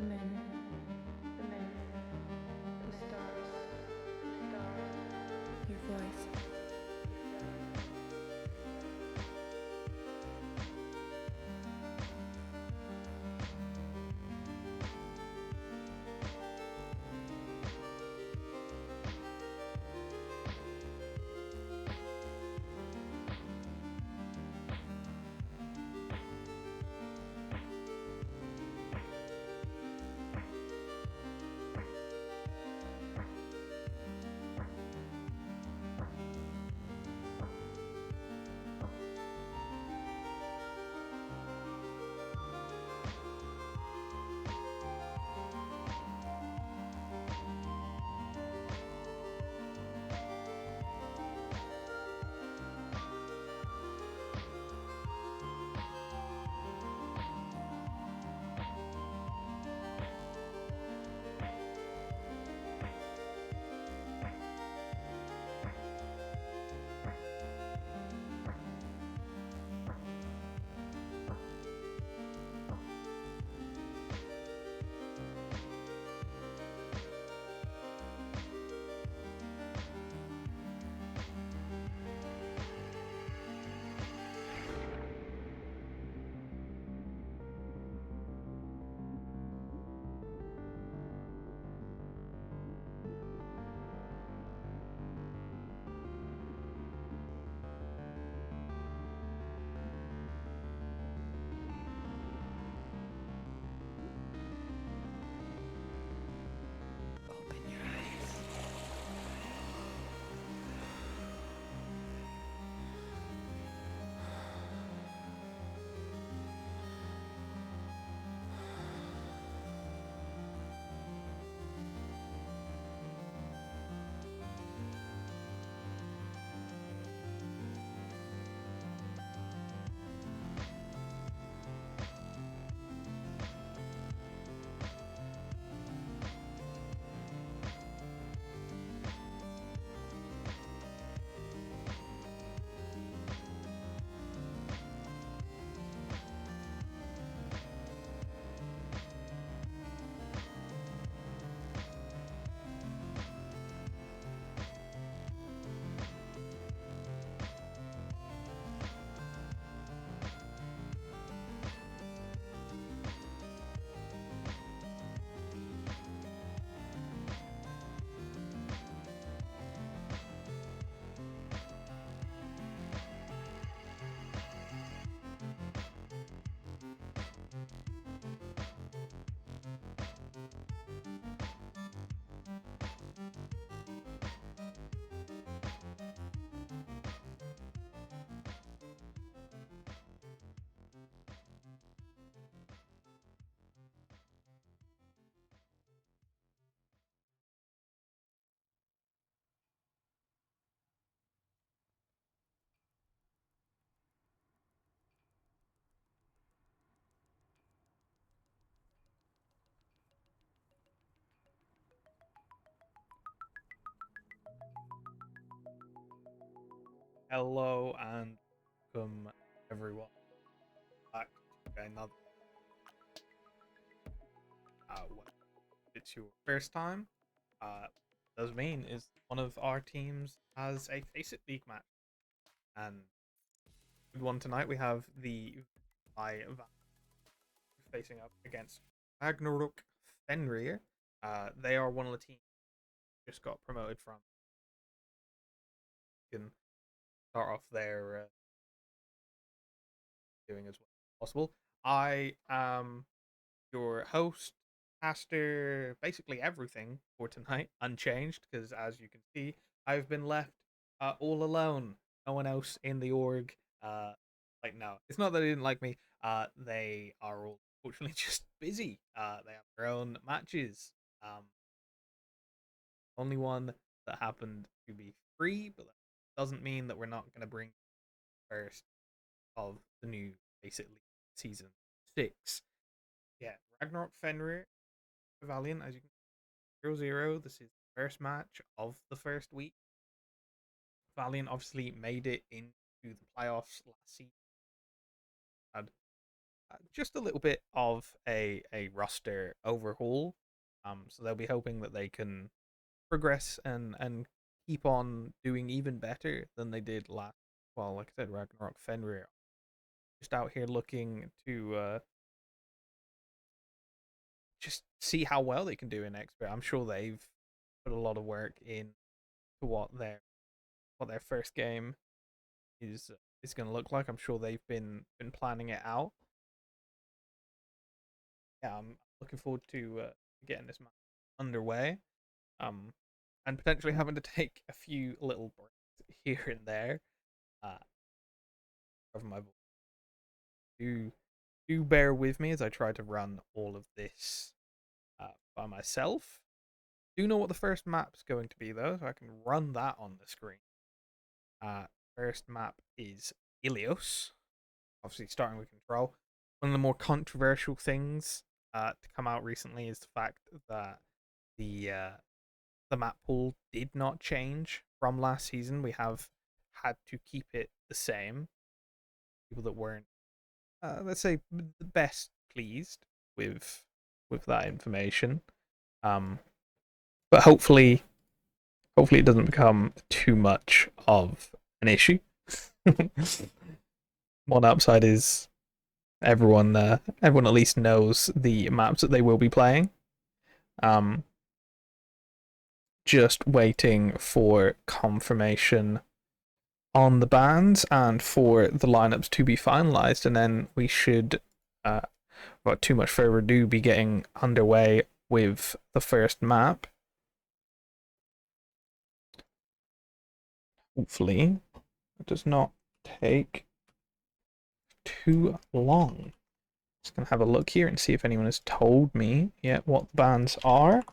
the men, the stars, your voice. Open your eyes. Hello and welcome everyone back to another well, if it's your first time, does mean is one of our teams has a Faceit League match. And good one tonight we have the Valiant facing up against Ragnarök Fenrir. They are one of the teams just got promoted from. You can start off there doing as well as possible. I am your host, caster, basically everything for tonight, unchanged, because as you can see, I've been left all alone. No one else in the org. No, it's not that they didn't like me. They are all fortunately just busy. They have their own matches. Only one that happened to be free, but that doesn't mean that we're not going to bring first of the new basically season 6. Yeah, Ragnarok Fenrir Valiant, as you can 0-0. This is the first match of the first week. Valiant obviously made it into the playoffs last season. Had just a little bit of a roster overhaul. So they'll be hoping that they can progress and keep on doing even better than they did last. Well, like I said, Ragnarök Fenrir just out here looking to just see how well they can do in expert. I'm sure they've put a lot of work in to what their first game is going to look like. I'm sure they've been planning it out. Yeah, I'm looking forward to getting this match underway. And potentially having to take a few little breaks here and there. Of my voice. Do bear with me as I try to run all of this by myself. Do know what the first map's going to be though, so I can run that on the screen. First map is Ilios. Obviously, starting with control. One of the more controversial things to come out recently is the fact that the map pool did not change from last season. We have had to keep it the same. People that weren't, let's say, the best pleased with that information. But hopefully it doesn't become too much of an issue. One upside is everyone at least knows the maps that they will be playing. Just waiting for confirmation on the bans and for the lineups to be finalized, and then we should, without too much further ado, be getting underway with the first map. Hopefully, it does not take too long. Just gonna have a look here and see if anyone has told me yet what the bans are.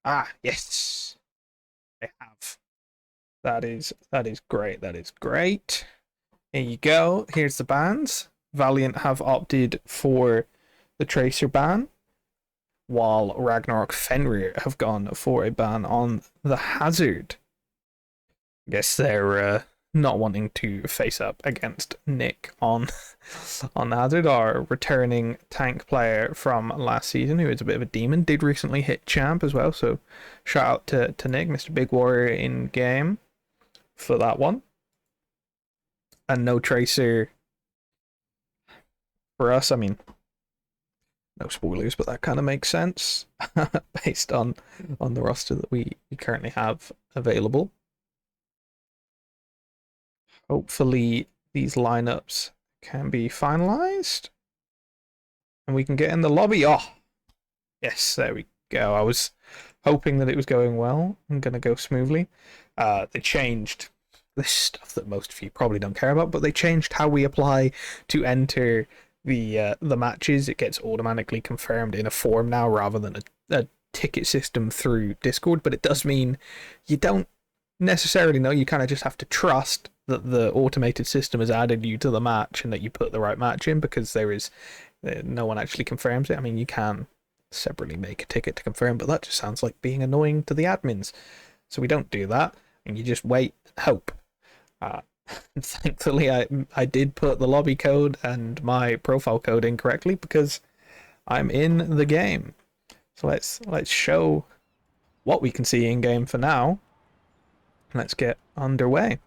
Ah, yes, they have. That is great. That is great. Here you go. Here's the bans. Valiant have opted for the Tracer ban, while Ragnarök Fenrir have gone for a ban on the Hazard. I guess they're not wanting to face up against Nick on Hazard, our returning tank player from last season, who is a bit of a demon. Did recently hit champ as well, so shout out to Nick, Mr. Big Warrior in game for that one. And no Tracer for us. I mean, no spoilers, but that kind of makes sense based on the roster that we currently have available. Hopefully these lineups can be finalized and we can get in the lobby. Oh, yes, there we go. I was hoping that it was going well and going to go smoothly. They changed this stuff that most of you probably don't care about, but they changed how we apply to enter the matches. It gets automatically confirmed in a form now rather than a ticket system through Discord, but it does mean you don't necessarily know. You kind of just have to trust that the automated system has added you to the match and that you put the right match in, because there is no one actually confirms it. I mean, you can separately make a ticket to confirm, but that just sounds like being annoying to the admins. So we don't do that, and you just wait and hope. Thankfully, I did put the lobby code and my profile code incorrectly because I'm in the game. So let's show what we can see in game for now. Let's get underway.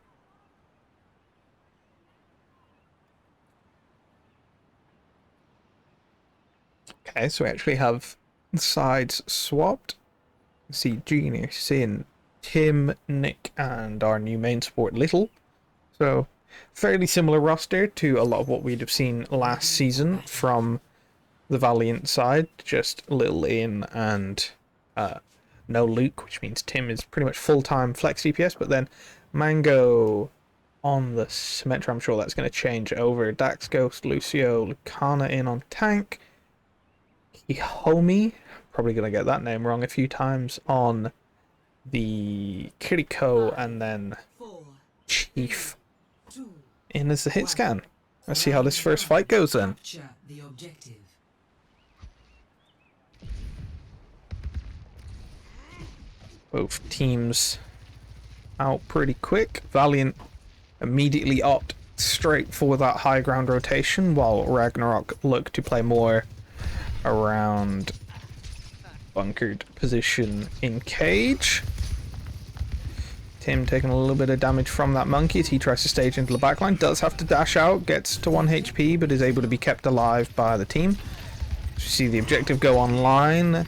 Okay, so we actually have sides swapped. See Junior, Sin, Tim, Nick, and our new main support Little. So fairly similar roster to a lot of what we'd have seen last season from the Valiant side. Just Little in and no Luke, which means Tim is pretty much full-time flex DPS, but then Mango on the Symmetra, I'm sure that's going to change over. Dax Ghost, Lucio, Lucana in on tank. Kihomi, probably going to get that name wrong a few times, on the Kiriko, and then Chief in as the hit scan. Let's see how this first fight goes then. Both teams out pretty quick. Valiant immediately opt straight for that high ground rotation, while Ragnarok look to play more around bunkered position in cage. Tim taking a little bit of damage from that monkey as he tries to stage into the backline. Does have to dash out, gets to 1 HP, but is able to be kept alive by the team. You see the objective go online.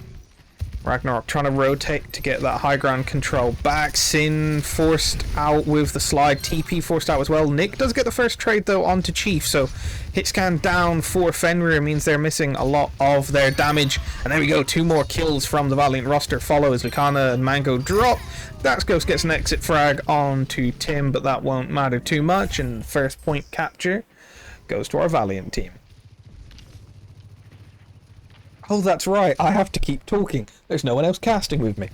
Ragnarok trying to rotate to get that high ground control back. Sin forced out with the slide. TP forced out as well. Nick does get the first trade though onto Chief, so hit scan down for Fenrir means they're missing a lot of their damage. And there we go, 2 more kills from the Valiant roster follow as Lucana and Mango drop. Dax Ghost gets an exit frag onto Tim, but that won't matter too much, and first point capture goes to our Valiant team. Oh, that's right, I have to keep talking. There's no one else casting with me.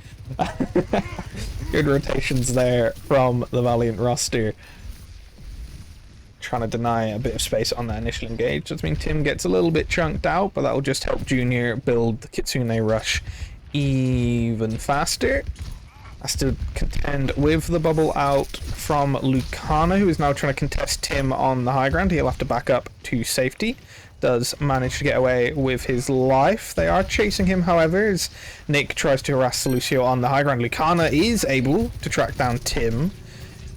Good rotations there from the Valiant roster. Trying to deny a bit of space on that initial engage. Does mean Tim gets a little bit chunked out, but that will just help Junior build the Kitsune rush even faster. Has to contend with the bubble out from Lucana, who is now trying to contest Tim on the high ground. He'll have to back up to safety. Does manage to get away with his life. They are chasing him, however, as Nick tries to harass Lucio on the high ground. Lucana is able to track down Tim,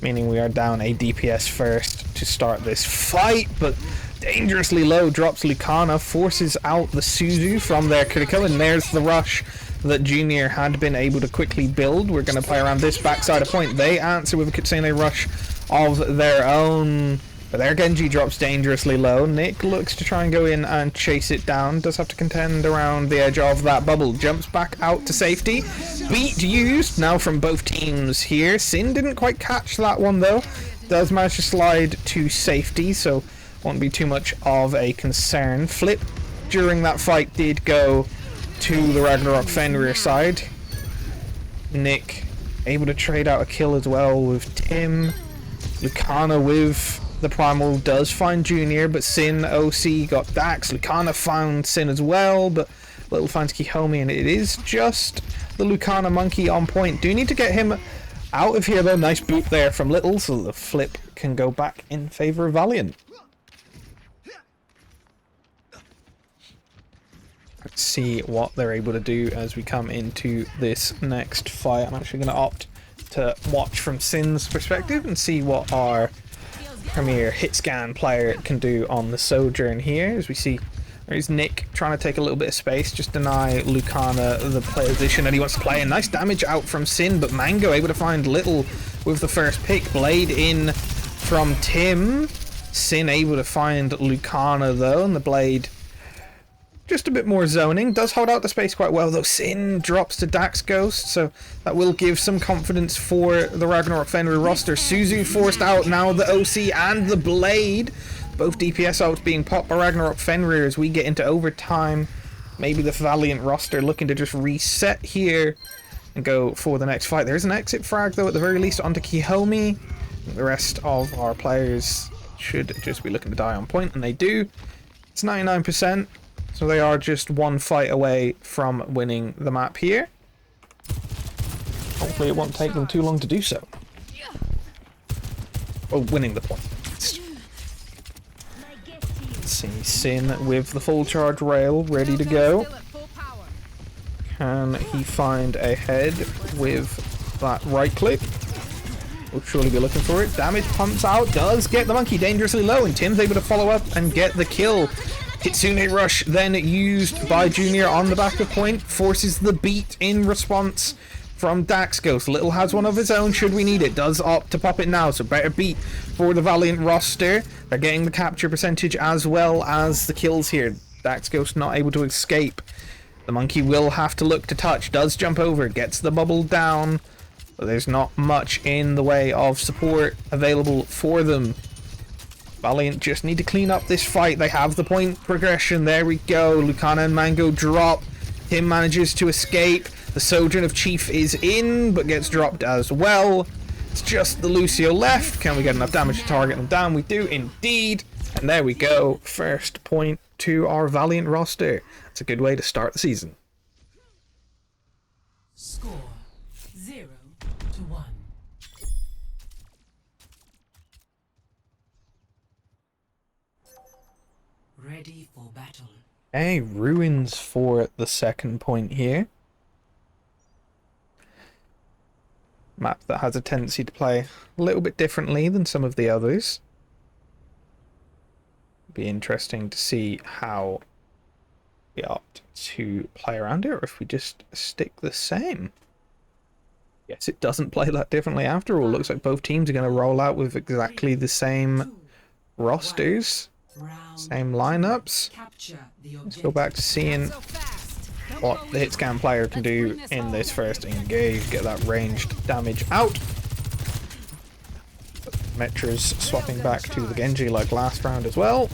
meaning we are down a DPS first to start this fight, but dangerously low drops Lucana, forces out the Suzu from their critical, and there's the rush that Junior had been able to quickly build. We're going to play around this backside of point. They answer with a Kitsune rush of their own, but their Genji drops dangerously low. Nick looks to try and go in and chase it down. Does have to contend around the edge of that bubble. Jumps back out to safety. Beat used now from both teams here. Sin didn't quite catch that one though. Does manage to slide to safety, so won't be too much of a concern. Flip during that fight did go to the Ragnarok Fenrir side. Nick able to trade out a kill as well with Tim. Lucana with the Primal does find Junior, but Sin OC got Dax. Lucana found Sin as well, but Little finds Kihomi, and it is just the Lucana monkey on point. Do need to get him out of here though. Nice boot there from Little, so the flip can go back in favor of Valiant. Let's see what they're able to do as we come into this next fight. I'm actually going to opt to watch from Sin's perspective and see what our premier hit scan player can do on the Sojourn here. As we see, there's Nick trying to take a little bit of space, just deny Lucana the position that he wants to play. And nice damage out from Sin, but Mango able to find Little with the first pick. Blade in from Tim. Sin able to find Lucana though, and the Blade just a bit more zoning. Does hold out the space quite well though. Sin drops to Dax Ghost, so that will give some confidence for the Ragnarok Fenrir roster. Suzu forced out, now the OC and the Blade. Both DPS outs being popped by Ragnarok Fenrir as we get into overtime. Maybe the Valiant roster looking to just reset here and go for the next fight. There's an exit frag though at the very least onto Kihomi. The rest of our players should just be looking to die on point, and they do. It's 99%. So they are just one fight away from winning the map here. Hopefully it won't take them too long to do so. Oh, winning the point. Let's see, Sin with the full charge rail ready to go. Can he find a head with that right click? We'll surely be looking for it. Damage pumps out, does get the monkey dangerously low, and Tim's able to follow up and get the kill. Kitsune rush then used by Junior on the back of point, forces the beat in response from Dax Ghost. Little has one of his own should we need it, does opt to pop it now, so better beat for the Valiant roster. They're getting the capture percentage as well as the kills here. Dax Ghost not able to escape. The monkey will have to look to touch, does jump over, gets the bubble down, but there's not much in the way of support available for them. Valiant just need to clean up this fight. They have the point progression. There we go. Lucana and Mango drop. Tim manages to escape. The Sojourn of Chief is in, but gets dropped as well. It's just the Lucio left. Can we get enough damage to target them down? We do indeed. And there we go. First point to our Valiant roster. It's a good way to start the season. Score 0-1. Ready for battle. Okay, ruins for the second point here. Map that has a tendency to play a little bit differently than some of the others. Be interesting to see how we opt to play around it, or if we just stick the same. Yes, it doesn't play that differently after all. Looks like both teams are going to roll out with exactly the same rosters, same lineups. Let's go back to seeing what the hitscan player can do in this first engage. Get that ranged damage out. Metra's swapping back to the Genji like last round as well.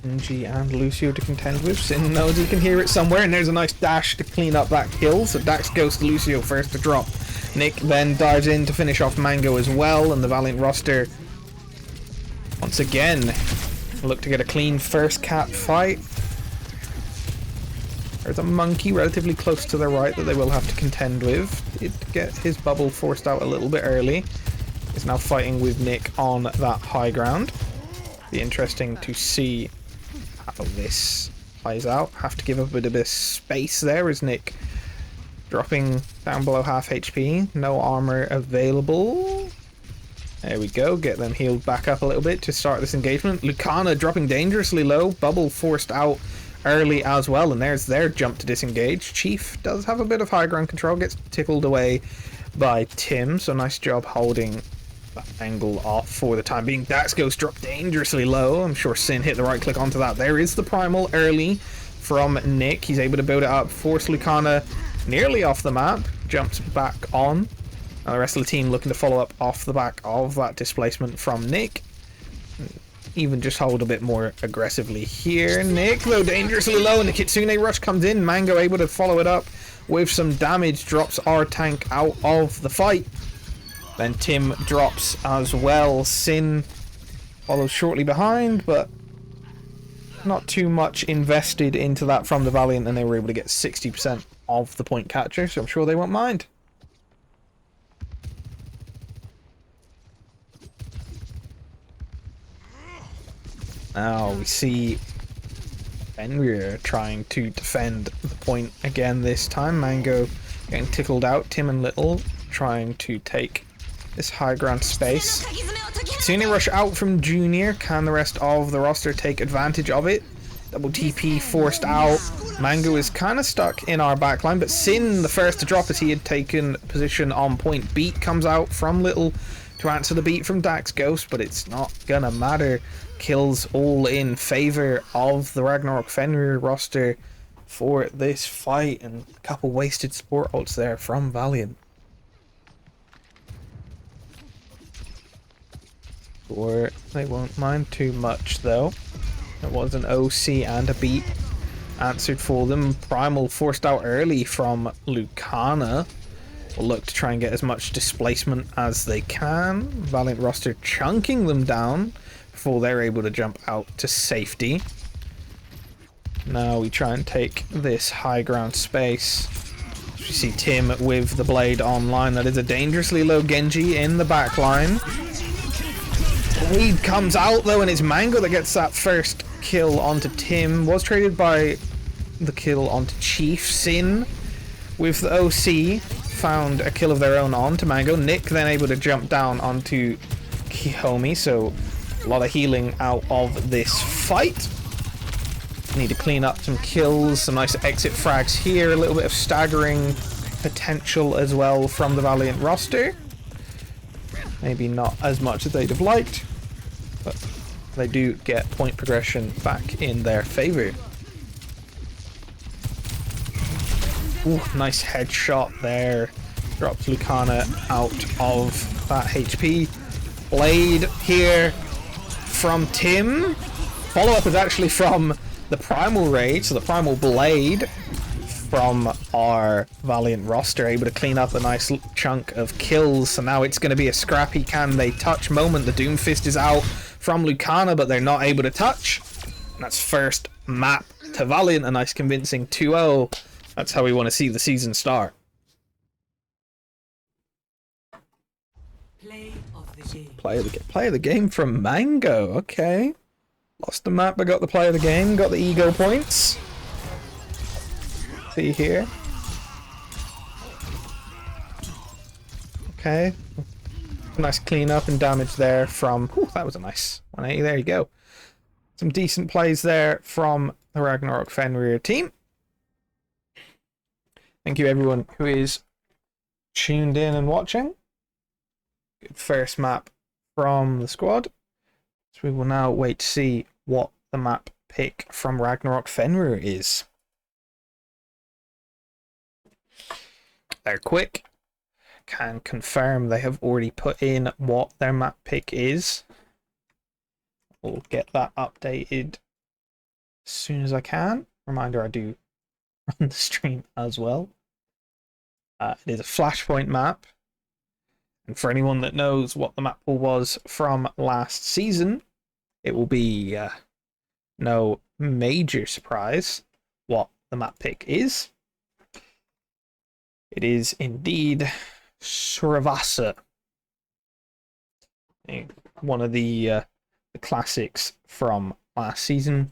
Genji and Lucio to contend with. Sin knows he can hear it somewhere, and there's a nice dash to clean up that kill. So Dax goes to Lucio first to drop. Nick then dives in to finish off Mango as well, and the Valiant roster once again look to get a clean first cap fight. There's a monkey relatively close to the right that they will have to contend with. Did get his bubble forced out a little bit early. Is now fighting with Nick on that high ground. Be interesting to see how this plays out. Have to give up a bit of space there as Nick dropping down below half HP. No armor available. There we go. Get them healed back up a little bit to start this engagement. Lucana dropping dangerously low. Bubble forced out early as well. And there's their jump to disengage. Chief does have a bit of high ground control. Gets tickled away by Tim. So nice job holding that angle off for the time being. Dax goes drop dangerously low. I'm sure Sin hit the right click onto that. There is the primal early from Nick. He's able to build it up. Force Lucana nearly off the map. Jumps back on. And the rest of the team looking to follow up off the back of that displacement from Nick. Even just hold a bit more aggressively here. Nick, though, dangerously low, and the Kitsune rush comes in. Mango able to follow it up with some damage. Drops our tank out of the fight. Then Tim drops as well. Sin follows shortly behind, but not too much invested into that from the Valiant, and they were able to get 60% of the point capture, so I'm sure they won't mind. Now we see Fenrir trying to defend the point again this time. Mango getting tickled out. Tim and Little trying to take this high ground space. Kitsune rush out from Junior. Can the rest of the roster take advantage of it? Double TP forced out. Mango is kind of stuck in our backline, but Sin the first to drop as he had taken position on point. Beat comes out from Little to answer the beat from Dax Ghost, but it's not gonna matter. Kills all in favor of the Ragnarök Fenrir roster for this fight, and a couple wasted support ults there from Valiant. Or they won't mind too much though. It was an OC and a beat answered for them. Primal forced out early from Lucana. Will look to try and get as much displacement as they can. Valiant roster chunking them down before they're able to jump out to safety. Now we try and take this high ground space. We see Tim with the blade online. That is a dangerously low Genji in the back line. Lead comes out though, and it's Mango that gets that first kill onto Tim. Was traded by the kill onto Chief. Sin with the OC found a kill of their own onto Mango. Nick then able to jump down onto Kiyomi, so a lot of healing out of this fight. Need to clean up some kills, some nice exit frags here, a little bit of staggering potential as well from the Valiant roster. Maybe not as much as they'd have liked, but they do get point progression back in their favor. Ooh, nice headshot there. Drops Lucana out of that HP. Blade here from Tim. Follow-up is actually from the Primal Rage, so the Primal Blade from our Valiant roster, able to clean up a nice chunk of kills. So now it's going to be a scrappy can they touch moment. The Doomfist is out from Lucana, but they're not able to touch. And that's first map to Valiant, a nice convincing 2-0. That's how we want to see the season start. Play of the game. Play of the game from Mango. Okay. Lost the map, but got the play of the game. Got the ego points. See here. Okay. Nice clean up and damage there from... Whew, that was a nice 180. There you go. Some decent plays there from the Ragnarök Fenrir team. Thank you everyone who is tuned in and watching. Good first map from the squad. So we will now wait to see what the map pick from Ragnarök Fenrir is. They're quick. Can confirm they have already put in what their map pick is. We'll get that updated as soon as I can. Reminder, I do run the stream as well. It is a Flashpoint map. And for anyone that knows what the map pool was from last season, it will be no major surprise what the map pick is. It is indeed Suravasa. One of the classics from last season.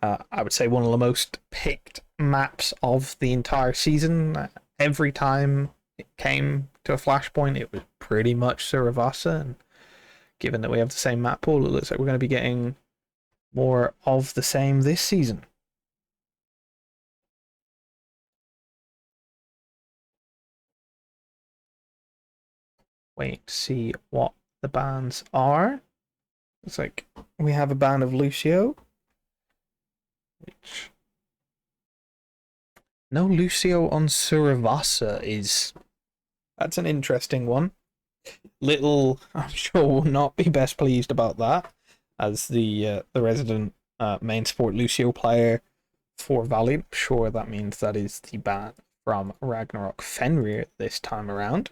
I would say one of the most picked maps of the entire season. Every time it came to a Flashpoint, it was pretty much Suravasa. And given that we have the same map pool, it looks like we're going to be getting more of the same this season. Wait to see what the bans are. Looks like we have a ban of Lucio. Which... No Lucio on Suravasa is... That's an interesting one. Little, I'm sure, will not be best pleased about that. As the resident main support Lucio player for Valiant. I'm sure that means that is the ban from Ragnarök Fenrir this time around.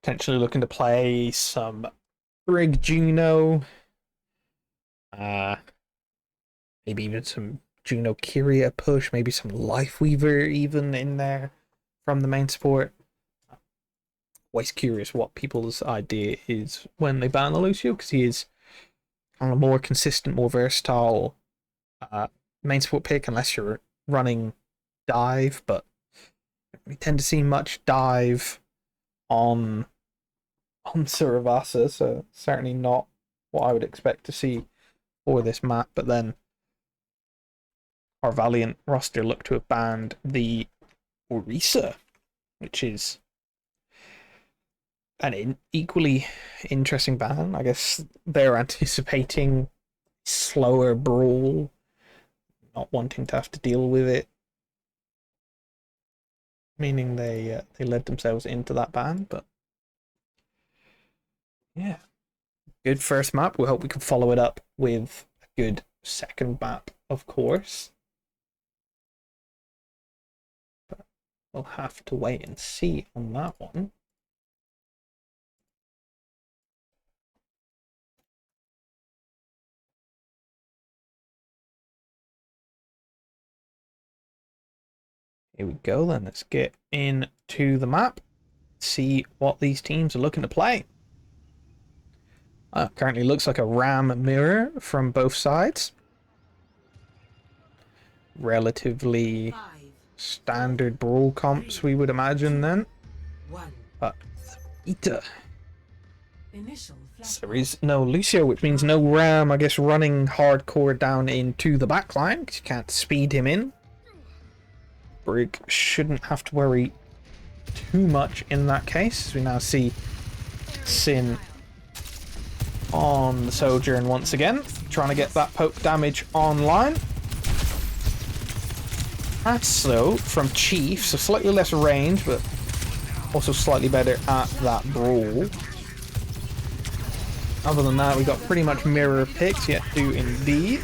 Potentially looking to play some Brig Juno. Maybe even some Juno Kyria push. Maybe some Lifeweaver even in there from the main support. Always curious what people's idea is when they ban the Lucio, because he is kind of a more consistent, more versatile main support pick, unless you're running dive, but we tend to see much dive on Suravasa, so certainly not what I would expect to see for this map. But then our Valiant roster look to have banned the Orisa, which is an equally interesting ban. I guess they're anticipating slower brawl, not wanting to have to deal with it, meaning they led themselves into that ban. But yeah, good first map. We hope we can follow it up with a good second map, of course. But we'll have to wait and see on that one. Here we go then. Let's get into the map. See what these teams are looking to play. Currently looks like a Ram mirror from both sides. Relatively standard brawl comps, we would imagine then. But Ita. So there is no Lucio, which means no Ram, I guess, running hardcore down into the backline, because you can't speed him in. Brig shouldn't have to worry too much in that case. We now see Sin on the Sojourn once again, trying to get that poke damage online. Pass though from Chief, so slightly less range, but also slightly better at that brawl. Other than that, we got pretty much mirror picks, yet do indeed.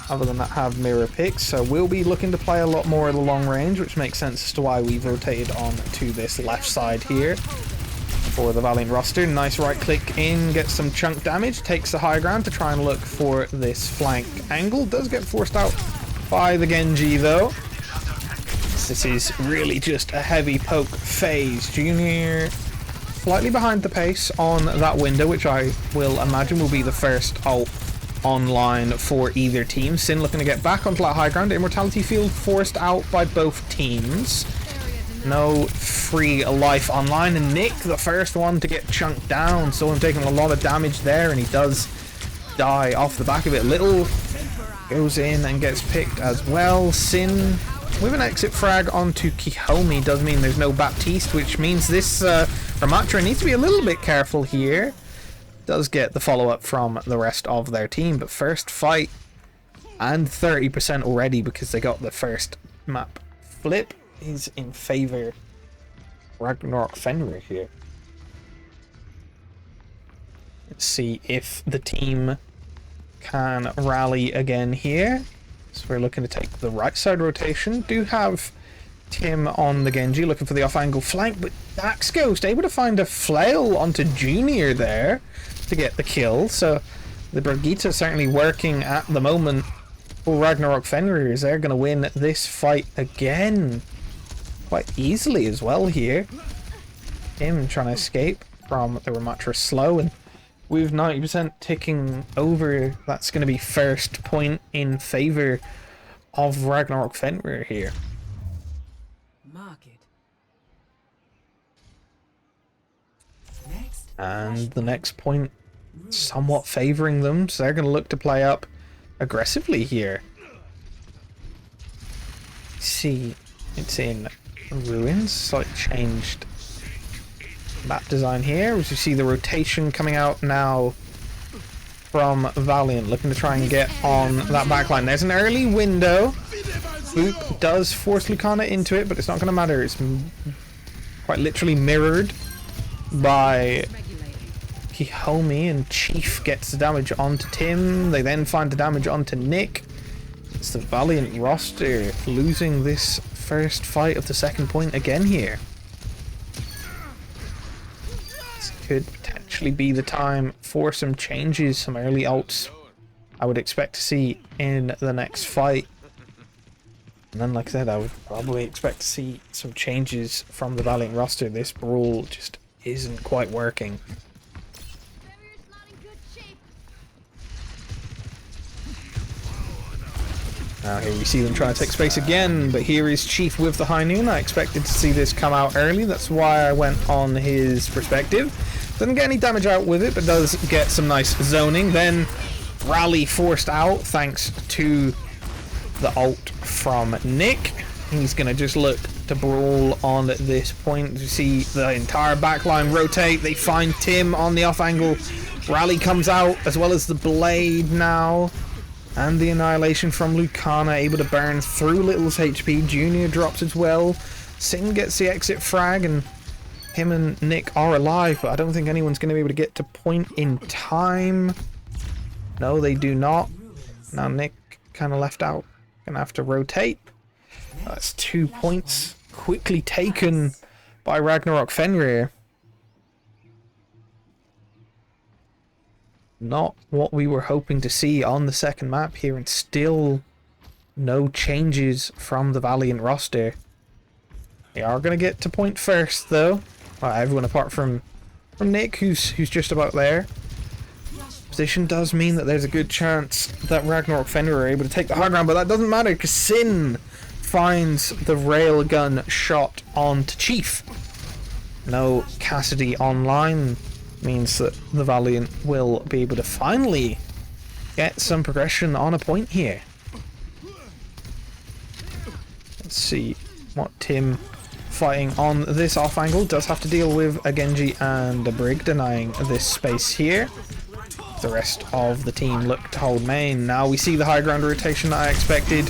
Other than that, have mirror picks, so we'll be looking to play a lot more of the long range, which makes sense as to why we've rotated on to this left side here for the Valiant roster. Nice right click in, gets some chunk damage, takes the high ground to try and look for this flank angle. Does get forced out by the Genji though. This is really just a heavy poke phase. Junior slightly behind the pace on that window, which I will imagine will be the first ult online for either team. Sin looking to get back onto that high ground. Immortality field forced out by both teams. No free life online, and Nick, the first one to get chunked down. Saw him taking a lot of damage there, and he does die off the back of it. Little goes in and gets picked as well. Sin with an exit frag onto Kihomi does mean there's no Baptiste, which means this Ramatra needs to be a little bit careful here. Does get the follow-up from the rest of their team, but first fight and 30% already because they got the first map flip is in favor Ragnarök Fenrir here. Let's see if the team can rally again here. So we're looking to take the right side rotation. Do have Tim on the Genji looking for the off angle flank, but Dax Ghost able to find a flail onto Junior there to get the kill. So the Brigitte certainly working at the moment for Ragnarök Fenrir. Is they're going to win this fight again quite easily as well here. Him trying to escape from the Ramatra slow, and with 90% ticking over, that's going to be first point in favor of Ragnarök Fenrir here. And the next point somewhat favoring them, so they're going to look to play up aggressively here. See, it's in ruins, slightly changed map design here, as you see the rotation coming out now from Valiant, looking to try and get on that backline. There's an early window. Boop does force Lucana into it, but it's not going to matter. It's quite literally mirrored by Kihomi, and Chief gets the damage onto Tim. They then find the damage onto Nick. It's the Valiant roster losing this first fight of the second point again here. This could potentially be the time for some changes, some early ults I would expect to see in the next fight. And then, like I said, I would probably expect to see some changes from the Valiant roster. This brawl just isn't quite working. Now here we see them trying to take space again, but here is Chief with the high noon. I expected to see this come out early, that's why I went on his perspective. Doesn't get any damage out with it, but does get some nice zoning. Then rally forced out thanks to the ult from Nick. He's going to just look to brawl on this point. You see the entire backline rotate. They find Tim on the off angle. Rally comes out as well as the blade now. And the annihilation from Lucana, able to burn through Little's HP. Junior drops as well. Sin gets the exit frag, and him and Nick are alive, but I don't think anyone's going to be able to get to point in time. No, they do not. Now Nick kind of left out. Gonna have to rotate. That's 2 points quickly taken by Ragnarök Fenrir. Not what we were hoping to see on the second map here, and still no changes from the Valiant roster. They are going to get to point first though. Well, everyone apart from Nick, who's just about there. Position does mean that there's a good chance that Ragnarök Fenrir are able to take the high ground, but that doesn't matter because Sin finds the railgun shot onto Chief. No Cassidy online means that the Valiant will be able to finally get some progression on a point here. Let's see what Tim fighting on this off angle does have to deal with a Genji and a Brig denying this space here. The rest of the team look to hold main. Now we see the high ground rotation that I expected.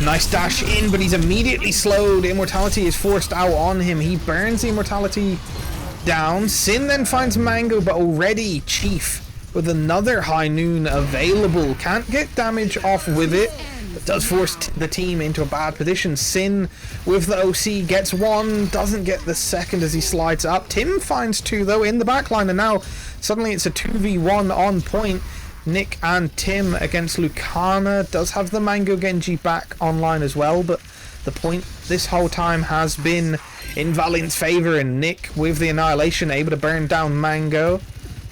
Nice dash in, but he's immediately slowed. Immortality is forced out on him. He burns the Immortality down. Sin then finds Mango, but already Chief with another high noon available. Can't get damage off with it, but does force the team into a bad position. Sin with the OC gets one, doesn't get the second as he slides up. Tim finds two though in the backline, and now suddenly it's a 2v1 on point. Nick and Tim against Lucana. Does have the Mango Genji back online as well, but the point this whole time has been in Valiant's favor, and Nick with the Annihilation able to burn down Mango.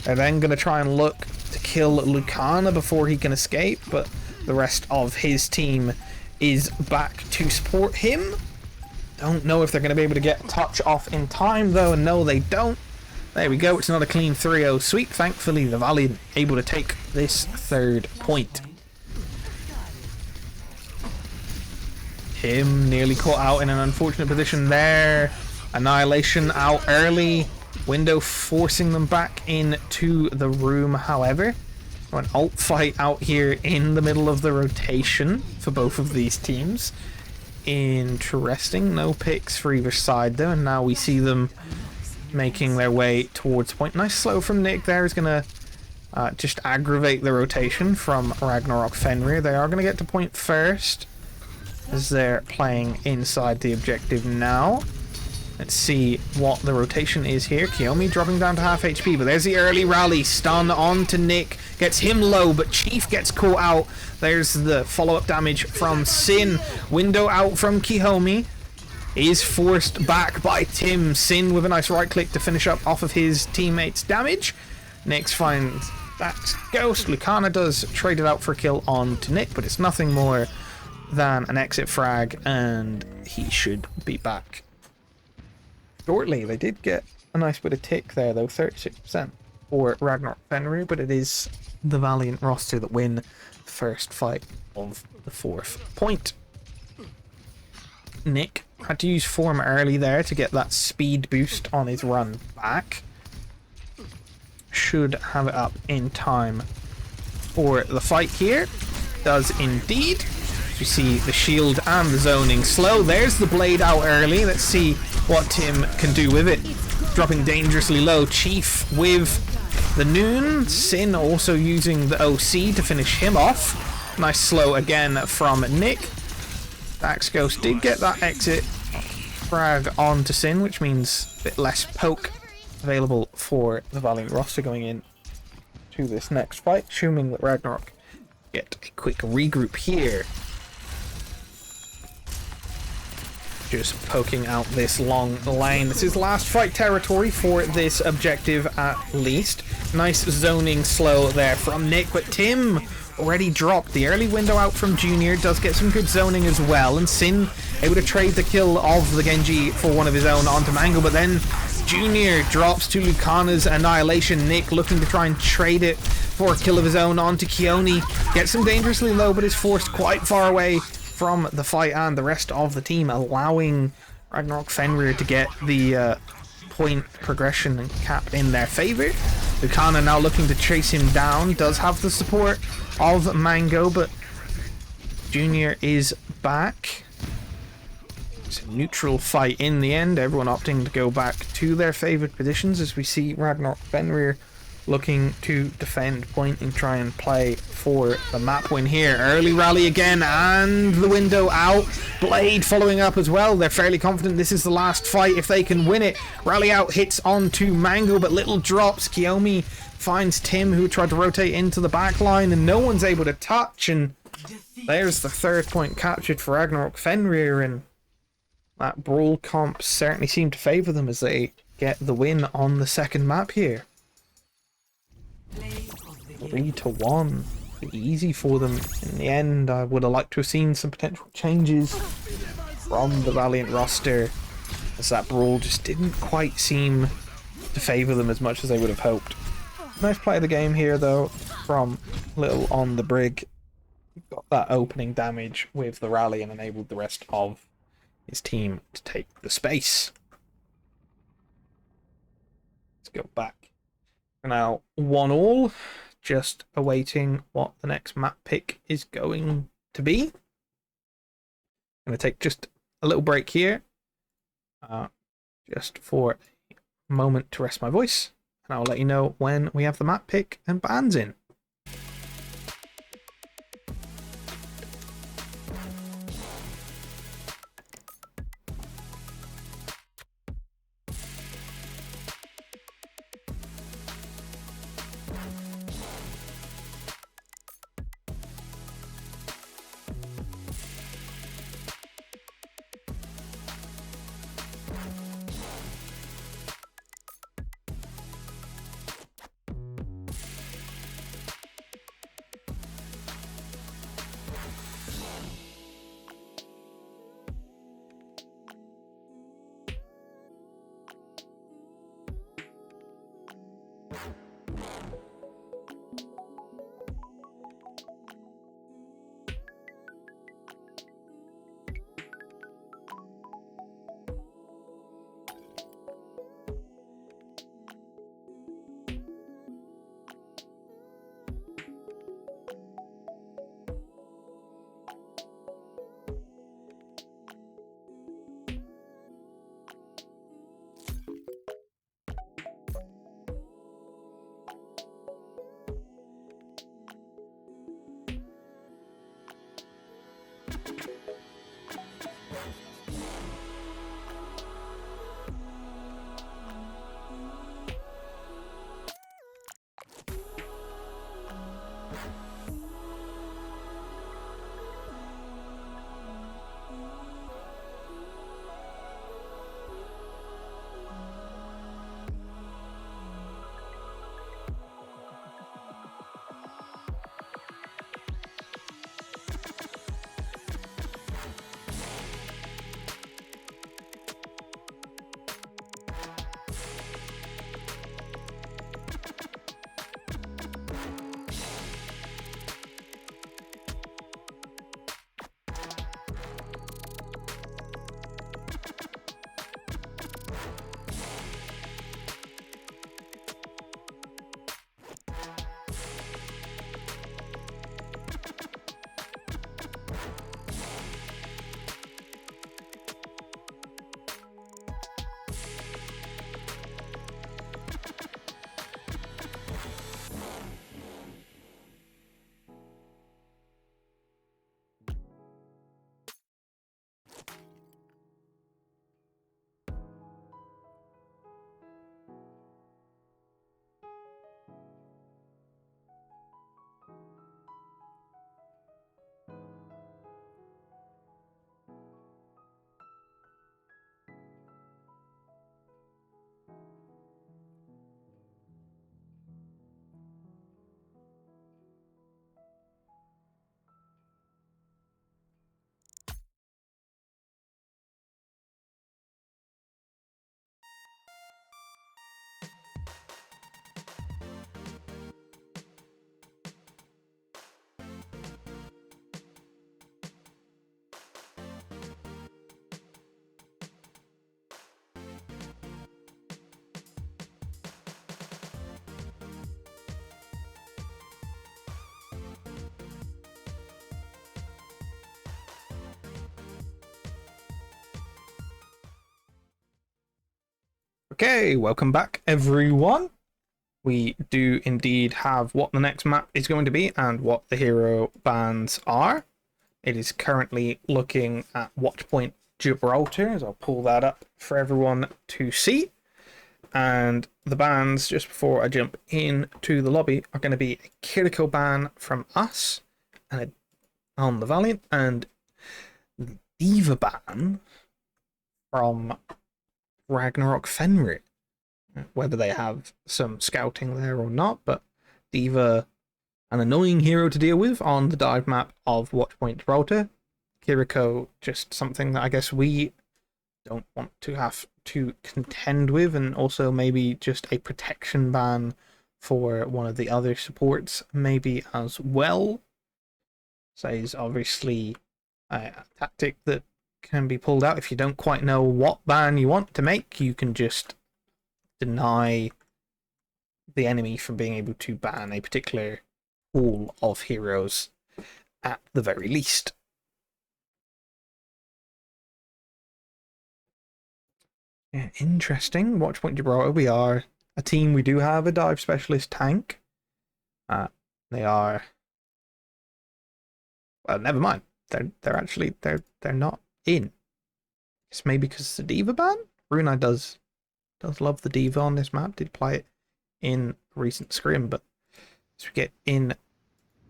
They're then going to try and look to kill Lucana before he can escape, but the rest of his team is back to support him. Don't know if they're going to be able to get a touch off in time though, and no they don't. There we go, it's not a clean 3-0 sweep. Thankfully the Valiant able to take this third point. Him nearly caught out in an unfortunate position there. Annihilation out early. Window forcing them back into the room, however. An ult fight out here in the middle of the rotation for both of these teams. Interesting. No picks for either side though, and now we see them making their way towards point. Nice slow from Nick there is going to just aggravate the rotation from Ragnarök Fenrir. They are going to get to point first as they're playing inside the objective now. Let's see what the rotation is here. Kiyomi dropping down to half HP, but there's the early rally. Stun on to Nick. Gets him low, but Chief gets caught out. There's the follow-up damage from Sin. Window out from Kiyomi. Is forced back by Tim. Sin with a nice right click to finish up off of his teammate's damage. Nick finds that ghost. Lucana does trade it out for a kill on to Nick, but it's nothing more than an exit frag, and he should be back shortly. They did get a nice bit of tick there though, 36% for Ragnarök Fenrir, but it is the Valiant roster that win the first fight of the fourth point. Nick had to use form early there to get that speed boost on his run back. Should have it up in time for the fight here. Does indeed. You see the shield and the zoning slow. There's the blade out early. Let's see what Tim can do with it. Dropping dangerously low. Chief with the Noon. Sin also using the OC to finish him off. Nice slow again from Nick. Dax Ghost did get that exit frag onto Sin, which means a bit less poke available for the Valiant roster going in to this next fight, assuming that Ragnarök get a quick regroup here. Just poking out this long lane. This is last fight territory for this objective at least. Nice zoning slow there from Nick, but Tim already dropped. The early window out from Junior does get some good zoning as well, and Sin able to trade the kill of the Genji for one of his own onto Mango, but then Junior drops to Lucana's Annihilation. Nick looking to try and trade it for a kill of his own onto Kiyomi. Gets him dangerously low, but is forced quite far away from the fight and the rest of the team, allowing Ragnarök Fenrir to get the point progression and cap in their favor. Lucana now looking to chase him down, does have the support of Mango, but Junior is back. It's a neutral fight in the end, everyone opting to go back to their favored positions as we see Ragnarök Fenrir looking to defend point and try and play for the map win here. Early rally again, and the window out. Blade following up as well. They're fairly confident this is the last fight if they can win it. Rally out hits onto Mango, but little drops. Kiyomi finds Tim, who tried to rotate into the back line, and no one's able to touch, and there's the third point captured for Ragnarök Fenrir, and that brawl comp certainly seemed to favour them as they get the win on the second map here. 3-1. Easy for them in the end. I would have liked to have seen some potential changes from the Valiant roster, as that brawl just didn't quite seem to favour them as much as they would have hoped. Nice play of the game here though from Little on the Brig. Got that opening damage with the rally and enabled the rest of his team to take the space. Let's go back. Now 1-1, just awaiting what the next map pick is going to be. I'm going to take just a little break here, just for a moment to rest my voice, and I'll let you know when we have the map pick and bans in. Okay, welcome back everyone. We do indeed have what the next map is going to be and what the hero bans are. It is currently looking at Watchpoint Gibraltar, as I'll pull that up for everyone to see. And the bans, just before I jump into the lobby, are going to be a Kiriko ban from us and on the Valiant, and the Diva ban from Ragnarök Fenrir. Whether they have some scouting there or not, but Diva, an annoying hero to deal with on the dive map of Watchpoint Gibraltar. Kiriko, just something that I guess we don't want to have to contend with, and also maybe just a protection ban for one of the other supports maybe as well. So it's obviously a tactic that can be pulled out if you don't quite know what ban you want to make. You can just deny the enemy from being able to ban a particular pool of heroes at the very least. Yeah, interesting. Watchpoint Gibraltar, we are a team. We do have a dive specialist tank. They are, well, never mind. They're not in. It's maybe because it's a Diva ban. Brunei does love the Diva on this map. Did play it in a recent scrim, but as we get in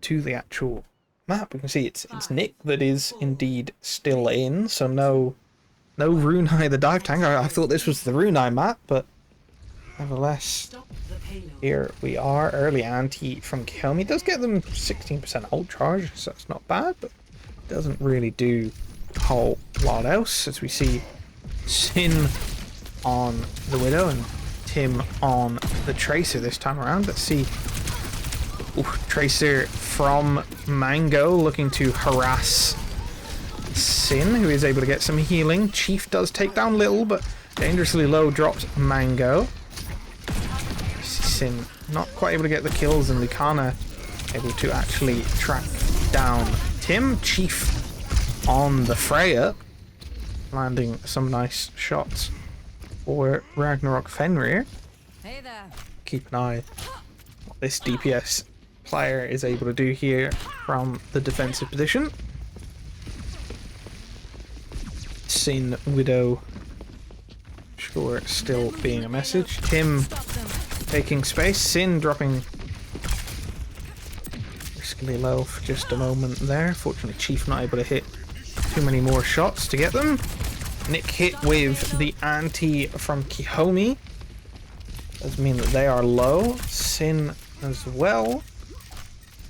to the actual map, we can see it's Nick that is indeed still in. So no Brunei the dive tank. I thought this was the Brunei map, but nevertheless, here we are. Early anti from Kiyomi does get them 16% ult charge, so that's not bad, but doesn't really do a whole lot else, as we see Sin on the Widow and Tim on the Tracer this time around. Let's see. Ooh, Tracer from Mango looking to harass Sin, who is able to get some healing. Chief does take down Little, but dangerously low drops Mango. Sin not quite able to get the kills, and Lucana able to actually track down Tim. Chief on the Freya, landing some nice shots for Ragnarök Fenrir. Hey there. Keep an eye on what this DPS player is able to do here from the defensive position. Sin Widow, sure, still being a message. Tim taking space. Sin dropping riskily low for just a moment there. Fortunately, Chief not able to hit too many more shots to get them. Nick hit with the anti from Kihomi. Does mean that they are low. Sin as well.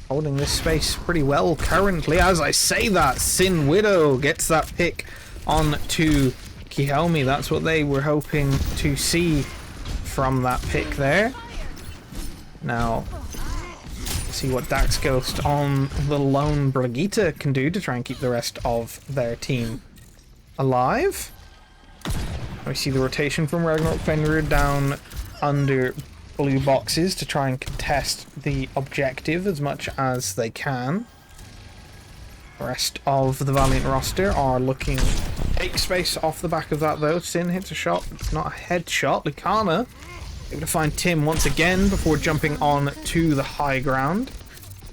Holding this space pretty well currently. As I say that, Sin Widow gets that pick on to Kihomi. That's what they were hoping to see from that pick there. Now, see what Dax Ghost on the lone Brigitte can do to try and keep the rest of their team alive. We see the rotation from Ragnarök Fenrir down under blue boxes to try and contest the objective as much as they can. The rest of the Valiant roster are looking to take space off the back of that though. Sin hits a shot, but it's not a headshot. Lucana able to find Tim once again before jumping on to the high ground.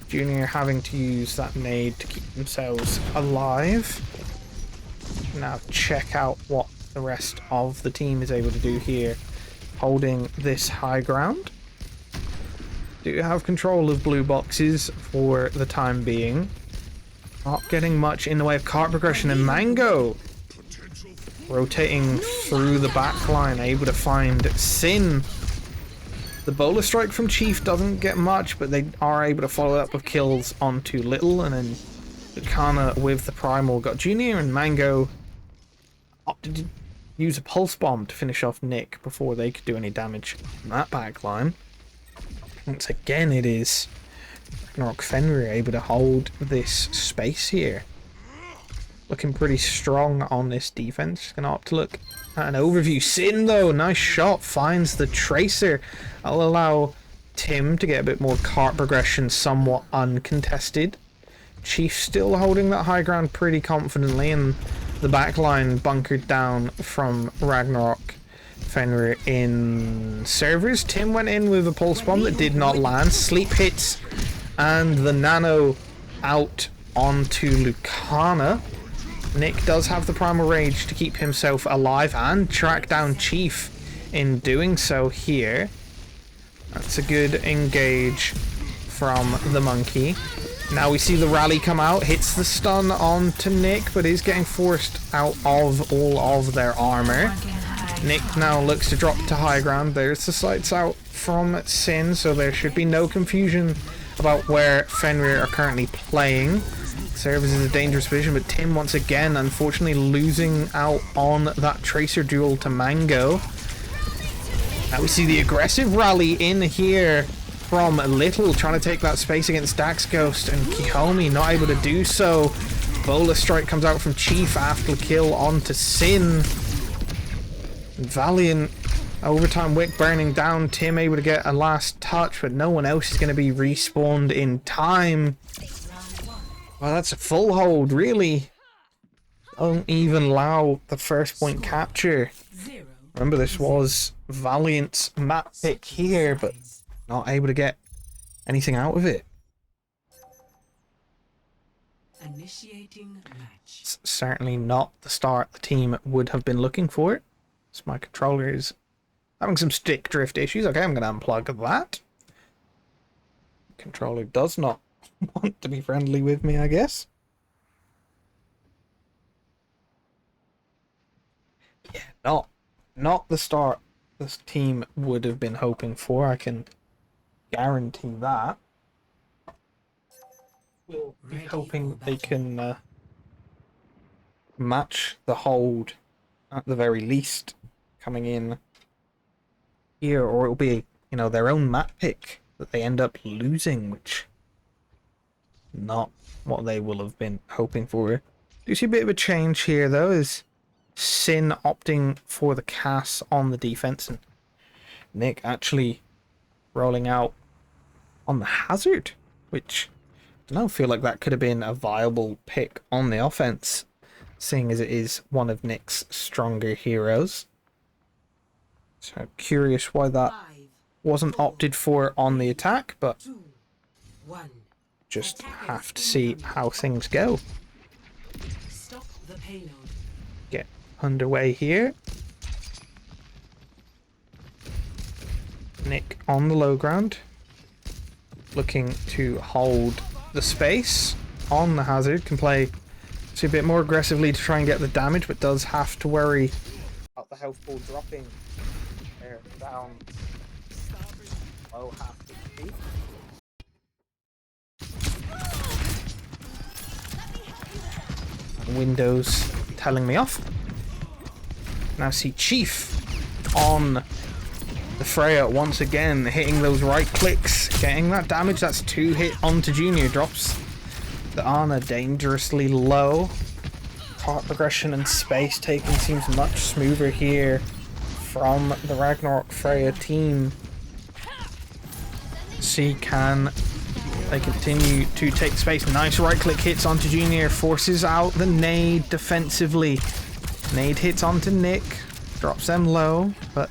Junior having to use that nade to keep themselves alive. Now check out what the rest of the team is able to do here, holding this high ground. Do have control of blue boxes for the time being. Not getting much in the way of card progression, and Mango rotating through the back line, able to find Sin. The bowler strike from Chief doesn't get much, but they are able to follow up with kills onto Little, and then Lucana with the primal got Junior, and Mango opted to use a pulse bomb to finish off Nick before they could do any damage on that back line. Once again, it is Ragnarök Fenrir able to hold this space here. Looking pretty strong on this defense. Just gonna opt to look at an overview. Sin though, nice shot, finds the Tracer. That'll allow Tim to get a bit more cart progression, somewhat uncontested. Chief still holding that high ground pretty confidently, and the backline bunkered down from Ragnarök Fenrir in servers. Tim went in with a pulse bomb that did not land. Sleep hits and the nano out onto Lucana. Nick does have the primal rage to keep himself alive and track down Chief in doing so here. That's a good engage from the monkey. Now we see the rally come out, hits the stun onto Nick, but is getting forced out of all of their armor. Nick now looks to drop to high ground. There's the sights out from Sin, so there should be no confusion about where Fenrir are currently playing. Serves as a dangerous position, but Tim once again unfortunately losing out on that Tracer duel to Mango. Now we see the aggressive rally in here from Little, trying to take that space against Dax Ghost, and Kihomi not able to do so. Bola strike comes out from Chief after the kill onto Sin. Valiant overtime wick burning down. Tim able to get a last touch, but no one else is going to be respawned in time. Well, that's a full hold, really. Don't even allow the first point capture. Remember, this was Valiant's map pick here, but not able to get anything out of it. Initiating match. It's certainly not the start the team would have been looking for. So my controller is having some stick drift issues. Okay, I'm going to unplug that. Controller does not want to be friendly with me, I guess. Yeah, not the start this team would have been hoping for. I can guarantee that. We'll be hoping they can match the hold at the very least, coming in here, or it'll be, you know, their own map pick that they end up losing, which not what they will have been hoping for. Do see a bit of a change here though, is Sin opting for the Cass on the defense and Nick actually rolling out on the Hazard, which I don't feel like that could have been a viable pick on the offense, seeing as it is one of Nick's stronger heroes. So curious why that 5, wasn't opted for on the attack, but 2, 1. just have to see how things go. Stop the payload. Get underway here. Nick on the low ground, looking to hold the space on the Hazard. Can play a bit more aggressively to try and get the damage, but does have to worry about the health pool dropping. There, down low half HP. Windows telling me off. Now see Chief on the Freya once again, hitting those right clicks, getting that damage. That's 2 hit onto Junior. Drops the Ana dangerously low. Part progression and space taking seems much smoother here from the Ragnarok Freya team. See, can they continue to take space? Nice right click hits onto Junior, forces out the nade defensively. Nade hits onto Nick, drops them low, but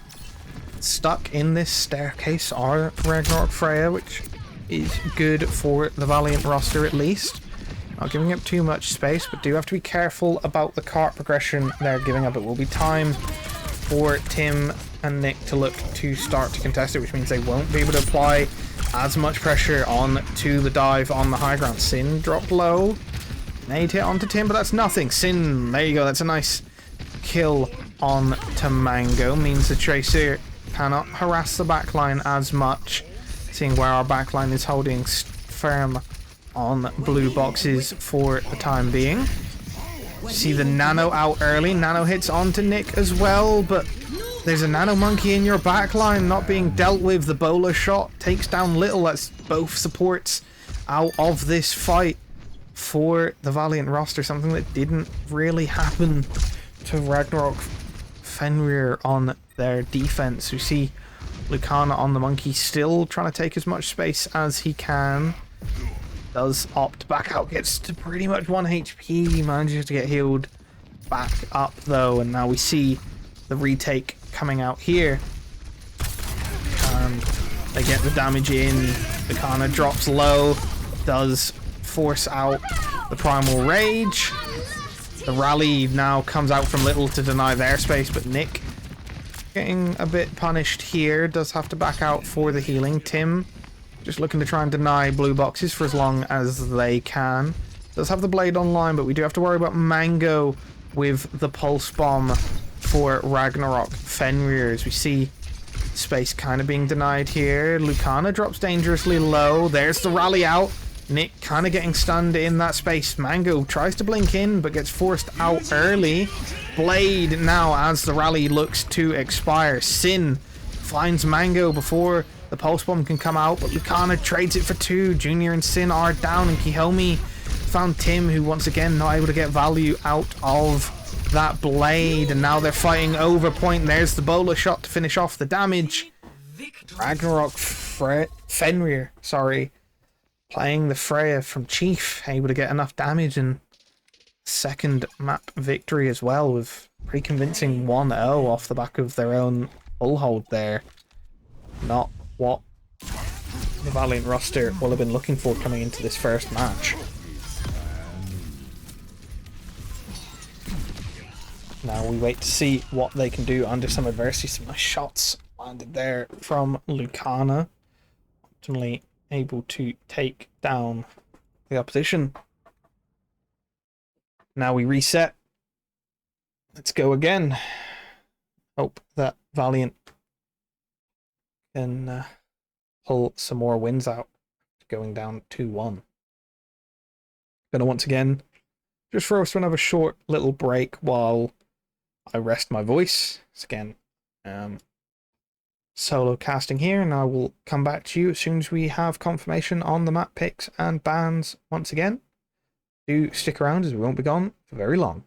stuck in this staircase are Ragnarok Freya, which is good for the Valiant roster at least. Not giving up too much space, but do have to be careful about the cart progression they're giving up. It will be time for Tim and Nick to look to start to contest it, which means they won't be able to apply as much pressure on to the dive on the high ground. Sin dropped low. Nade hit onto Tim, but that's nothing. Sin, there you go, that's a nice kill on to Mango. Means the Tracer cannot harass the backline as much, seeing where our backline is holding firm on blue boxes for the time being. See the Nano out early. Nano hits onto Nick as well, but there's a Nano Monkey in your backline not being dealt with. The bowler shot takes down Little. That's both supports out of this fight for the Valiant roster, something that didn't really happen to Ragnarok Fenrir on their defense. We see Lucana on the Monkey still trying to take as much space as he can. Does opt back out, gets to pretty much 1 HP, manages to get healed back up though, and now we see the retake coming out here. And they get the damage in. Lucana drops low, does force out the Primal Rage. The rally now comes out from Little to deny their space, but Nick getting a bit punished here, does have to back out for the healing. Tim just looking to try and deny blue boxes for as long as they can. Does have the blade online, but we do have to worry about Mango with the pulse bomb for Ragnarok Fenrir, as we see space kind of being denied here. Lucana drops dangerously low. There's the rally out. Nick kind of getting stunned in that space. Mango tries to blink in, but gets forced out early. Blade now as the rally looks to expire. Sin finds Mango before the pulse bomb can come out, but Lucana trades it for 2. Junior and Sin are down, and Kihomi found Tim, who once again not able to get value out of that blade, and now they're fighting over point. There's the bowler shot to finish off the damage. Ragnarok Fenrir, sorry, playing the Freya from Chief, able to get enough damage, and second map victory as well, with pretty convincing 1-0 off the back of their own full hold there. Not what the Valiant roster will have been looking for coming into this first match. Now we wait to see what they can do under some adversity. Some nice shots landed there from Lucana, optimally able to take down the opposition. Now we reset. Let's go again. Hope that Valiant can pull some more wins out, going down 2-1. Gonna once again just throw us another short little break while I rest my voice. It's again solo casting here, and I will come back to you as soon as we have confirmation on the map picks and bans once again. Do stick around as we won't be gone for very long.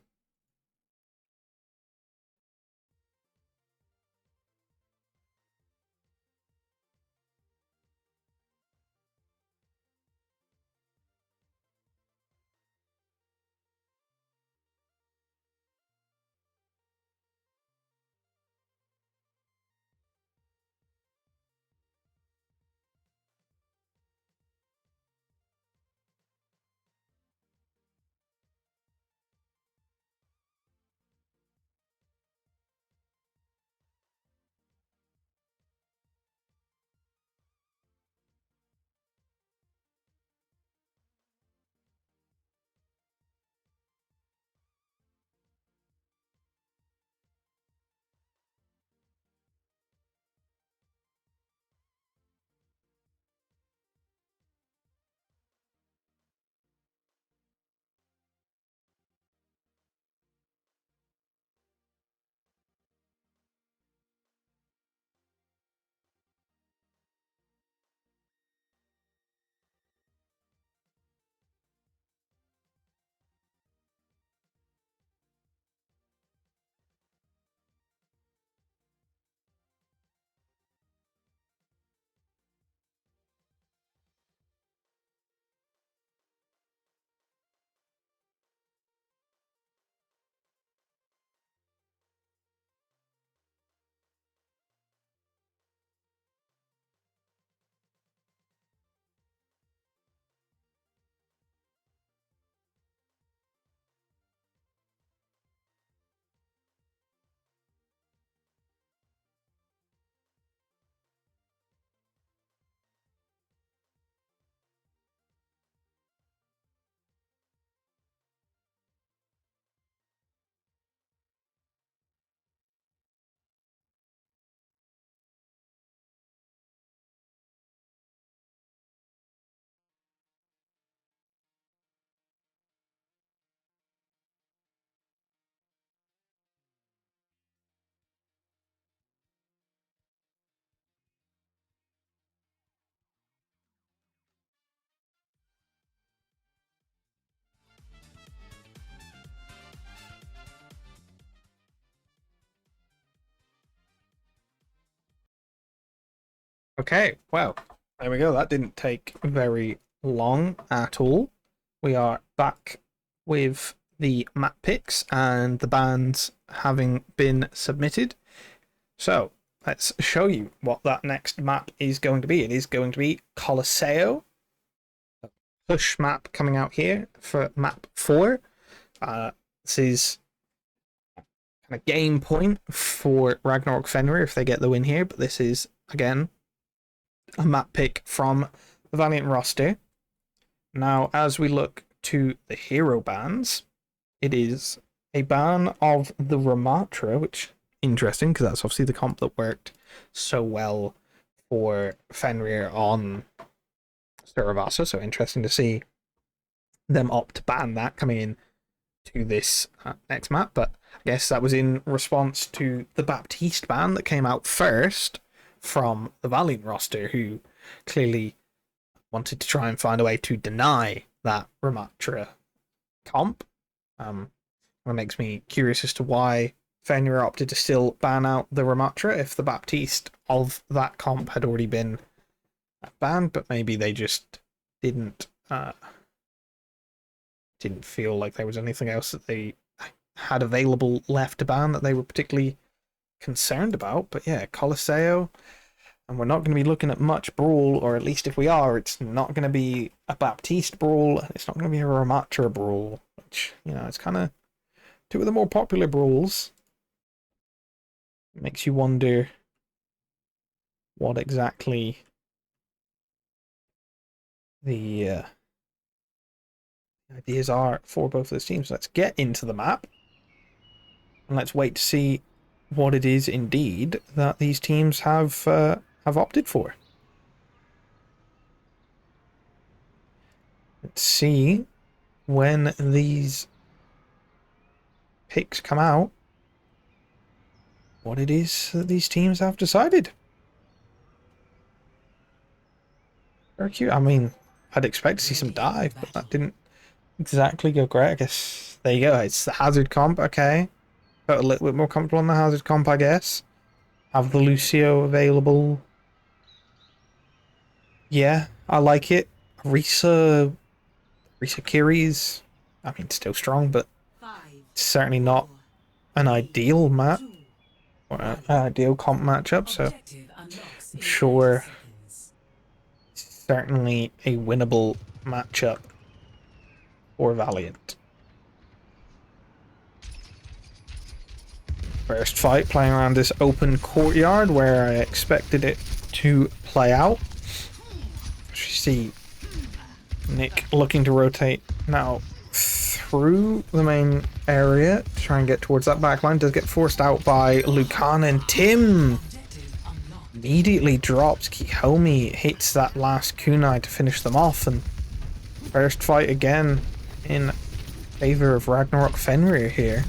Okay, well, there we go. That didn't take very long at all. We are back with the map picks and the bans having been submitted. So let's show you what that next map is going to be. It is going to be Colosseo. Push map coming out here for map 4. This is kind of game point for Ragnarök Fenrir if they get the win here, but this is, again, a map pick from the Valiant roster. Now, as we look to the hero bans, it is a ban of the Ramatra, which interesting because that's obviously the comp that worked so well for Fenrir on Saravasa. So interesting to see them opt to ban that coming in to this next map. But I guess that was in response to the Baptiste ban that came out first from the Valiant roster, who clearly wanted to try and find a way to deny that Ramatra comp. That makes me curious as to why Fenrir opted to still ban out the Ramatra if the Baptiste of that comp had already been banned, but maybe they just didn't feel like there was anything else that they had available left to ban that they were particularly concerned about. But yeah, Colosseo, and we're not going to be looking at much brawl, or at least if we are, it's not going to be a Baptiste brawl, and it's not going to be a Ramatra brawl, which, you know, it's kind of two of the more popular brawls. It makes you wonder what exactly the ideas are for both of those teams. Let's get into the map, and let's wait to see what it is indeed that these teams have opted for. Let's see when these picks come out what it is that these teams have decided. Very cute. I mean, I'd expect to see some dive, but that didn't exactly go great. I guess there you go. It's the hazard comp. Okay, got a little bit more comfortable on the hazard comp, I guess. Have the Lucio available. Yeah, I like it. Risa Kiri's, I mean, still strong, but 5, certainly not an ideal map 2, or an ideal comp matchup. So objective unlocks in sure. 30 seconds. certainly a winnable matchup for Valiant. First fight playing around this open courtyard where I expected it to play out. You see Nick looking to rotate now through the main area to try and get towards that backline. Does get forced out by Lucana, and Tim Objective unlocked. immediately drops. Kihomi hits that last kunai to finish them off, and first fight again in favor of Ragnarök Fenrir here.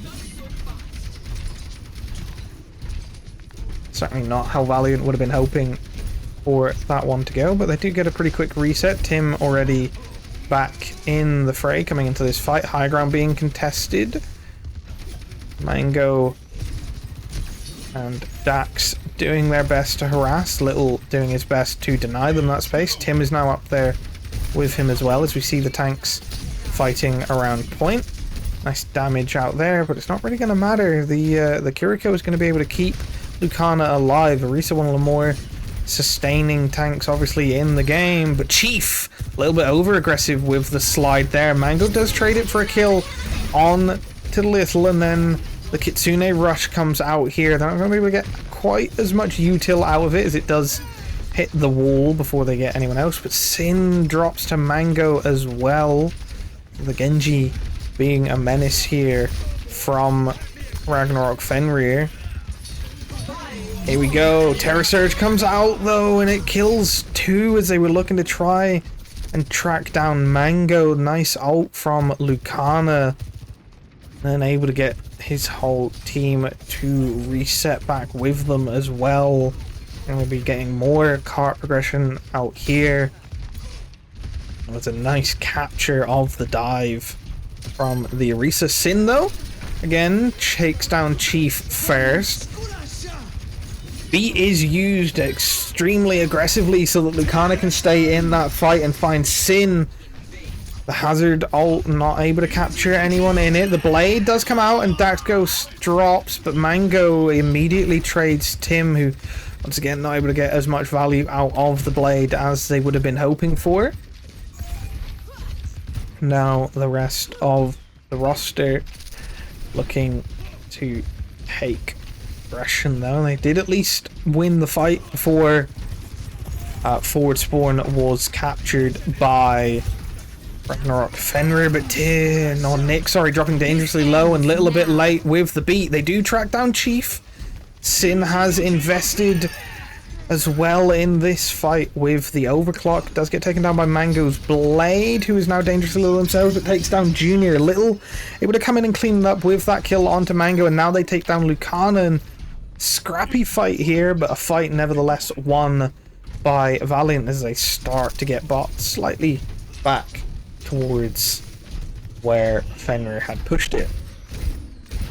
Certainly not how Valiant would have been hoping for that one to go, but they do get a pretty quick reset. Tim already back in the fray coming into this fight. High ground being contested. Mango and Dax doing their best to harass. Little doing his best to deny them that space. Tim is now up there with him as well as we see the tanks fighting around point. Nice damage out there, but it's not really going to matter. The Kiriko is going to be able to keep Lucana alive. Arisa, one of the more sustaining tanks obviously in the game, but Chief a little bit over aggressive with the slide there. Mango does trade it for a kill on to Little, and then the Kitsune rush comes out here. They're not going to be able to get quite as much util out of it as it does hit the wall before they get anyone else, but Sin drops to Mango as well. The Genji being a menace here from Ragnarök Fenrir. Here we go. Terror Surge comes out though, and it kills two as they were looking to try and track down Mango. Nice ult from Lucana. And able to get his whole team to reset back with them as well. And we'll be getting more cart progression out here. It was a nice capture of the dive from the Arisa. Sin though, again, takes down Chief first. Beat is used extremely aggressively so that Lucana can stay in that fight and find Sin. The hazard ult not able to capture anyone in it. The blade does come out and Dax Ghost drops, but Mango immediately trades Tim, who once again not able to get as much value out of the blade as they would have been hoping for. Now the rest of the roster looking to take aggression though. They did at least win the fight before forward spawn was captured by Ragnarök Fenrir, but Nick, dropping dangerously low and Little a bit late with the beat. They do track down Chief. Sin has invested as well in this fight with the overclock. Does get taken down by Mango's blade, who is now dangerously low themselves, but takes down Junior. Little able to come in and clean it up with that kill onto Mango, and now they take down Lucana. And scrappy fight here, but a fight nevertheless won by Valiant as they start to get bot slightly back towards where Fenrir had pushed it.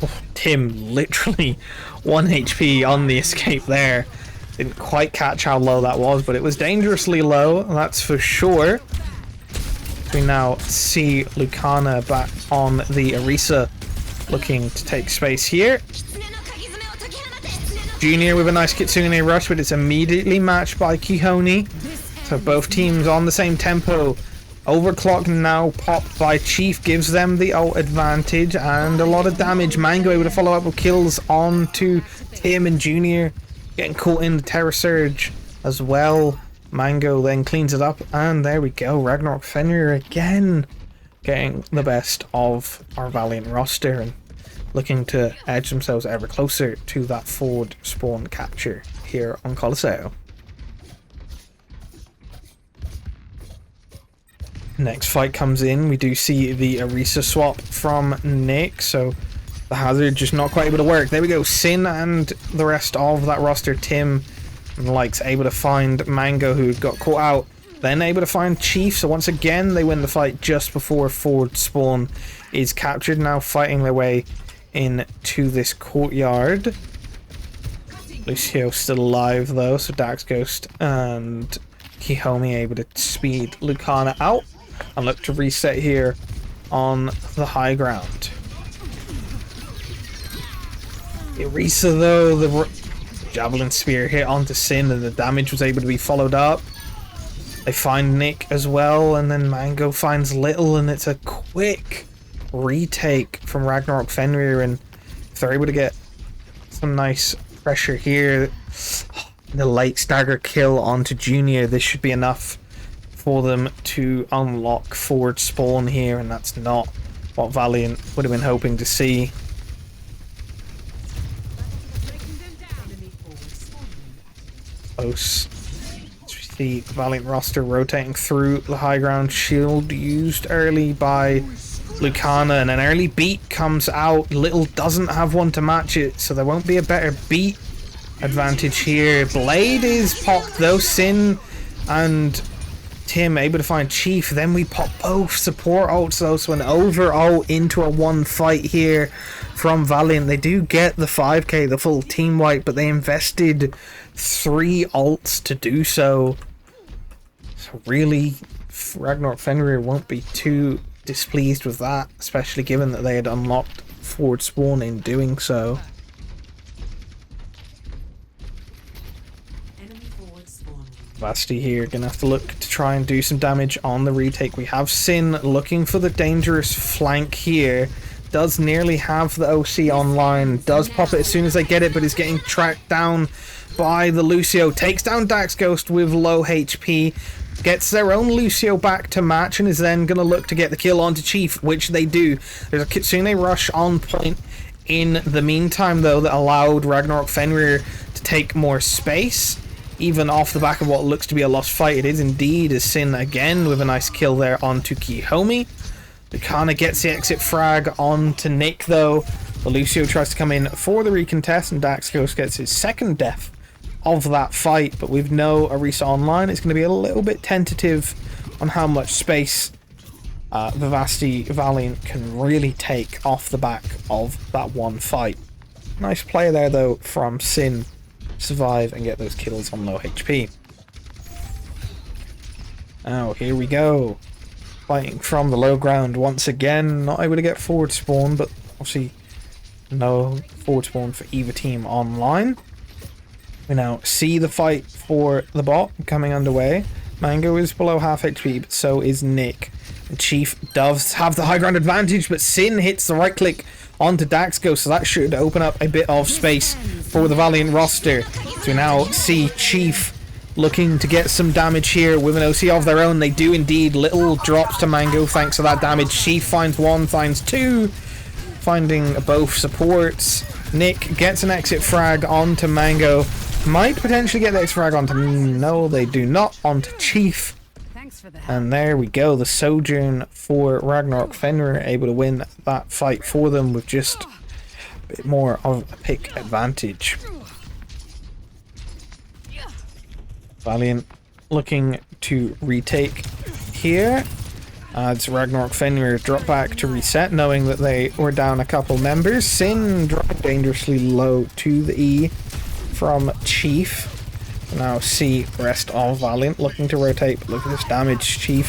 Oh, Tim literally 1 HP on the escape there. Didn't quite catch how low that was, but it was dangerously low, that's for sure. We now see Lucana back on the Arisa looking to take space here. Junior with a nice Kitsune rush, but it's immediately matched by Kihoni. So both teams on the same tempo. Overclock now popped by Chief gives them the ult advantage and a lot of damage. Mango able to follow up with kills on to Tim, and Junior getting caught in the Terror Surge as well. Mango then cleans it up, and there we go. Ragnarök Fenrir again getting the best of our Valiant roster and looking to edge themselves ever closer to that forward spawn capture here on Colosseo. Next fight comes in. We do see the Arisa swap from Nick, so the hazard just not quite able to work. There we go. Sin and the rest of that roster, Tim and likes, able to find Mango, who got caught out then able to find Chief. So once again, they win the fight just before forward spawn is captured. Now fighting their way into this courtyard. Lucio still alive though, so Dax Ghost and Kihomi able to speed Lucana out and look to reset here on the high ground. Irisa though, the Javelin Spear hit onto Sin and the damage was able to be followed up. They find Nick as well, and then Mango finds Little, and it's a quick retake from Ragnarök Fenrir, and if they're able to get some nice pressure here, the late stagger kill onto Junior, this should be enough for them to unlock forward spawn here, and that's not what Valiant would have been hoping to see. Close. The Valiant roster rotating through the high ground. Shield used early by Lucana, and an early beat comes out. Little doesn't have one to match it, so there won't be a better beat advantage here. Blade is popped though. Sin and Tim able to find Chief. Then we pop both support ults though, so an over ult into a one fight here from Valiant. They do get the 5k, the full team wipe, but they invested 3 ults to do so. So really, Ragnarök Fenrir won't be too displeased with that, especially given that they had unlocked forward spawn in doing so. Vasti here gonna have to look to try and do some damage on the retake. We have Sin looking for the dangerous flank here. Does nearly have the OC online, does pop it as soon as they get it, but is getting tracked down by the Lucio. Takes down Dax Ghost with low HP, gets their own Lucio back to match, and is then going to look to get the kill onto Chief, which they do. There's a Kitsune rush on point in the meantime though that allowed Ragnarök Fenrir to take more space, even off the back of what looks to be a lost fight. It is indeed a Sin again with a nice kill there onto Kihomi. Lucana gets the exit frag onto Nick though. The Lucio tries to come in for the recontest, and Dax Ghost gets his second death of that fight, but with no Orisa online, it's going to be a little bit tentative on how much space Vivasti Valiant can really take off the back of that one fight. Nice play there though from Sin, survive and get those kills on low HP. Now here we go, fighting from the low ground once again. Not able to get forward spawn, but obviously no forward spawn for either team online. We now see the fight for the bot coming underway. Mango is below half HP, but so is Nick. And Chief does have the high ground advantage, but Sin hits the right click onto Dax Ghost, so that should open up a bit of space for the Valiant roster. So we now see Chief looking to get some damage here with an OC of their own. They do indeed. Little drops to Mango thanks to that damage. Chief finds one, finds two, finding both supports. Nick gets an exit frag onto Mango. Might potentially get the exit frag onto... No, they do not. Onto Chief. And there we go. The Sojourn for Ragnarök Fenrir able to win that fight for them with just a bit more of a pick advantage. Valiant looking to retake here. As Ragnarök Fenrir drop back to reset, knowing that they were down a couple members. Sin dropped dangerously low to the E from Chief. Now see rest of Valiant looking to rotate, but look at this damage. Chief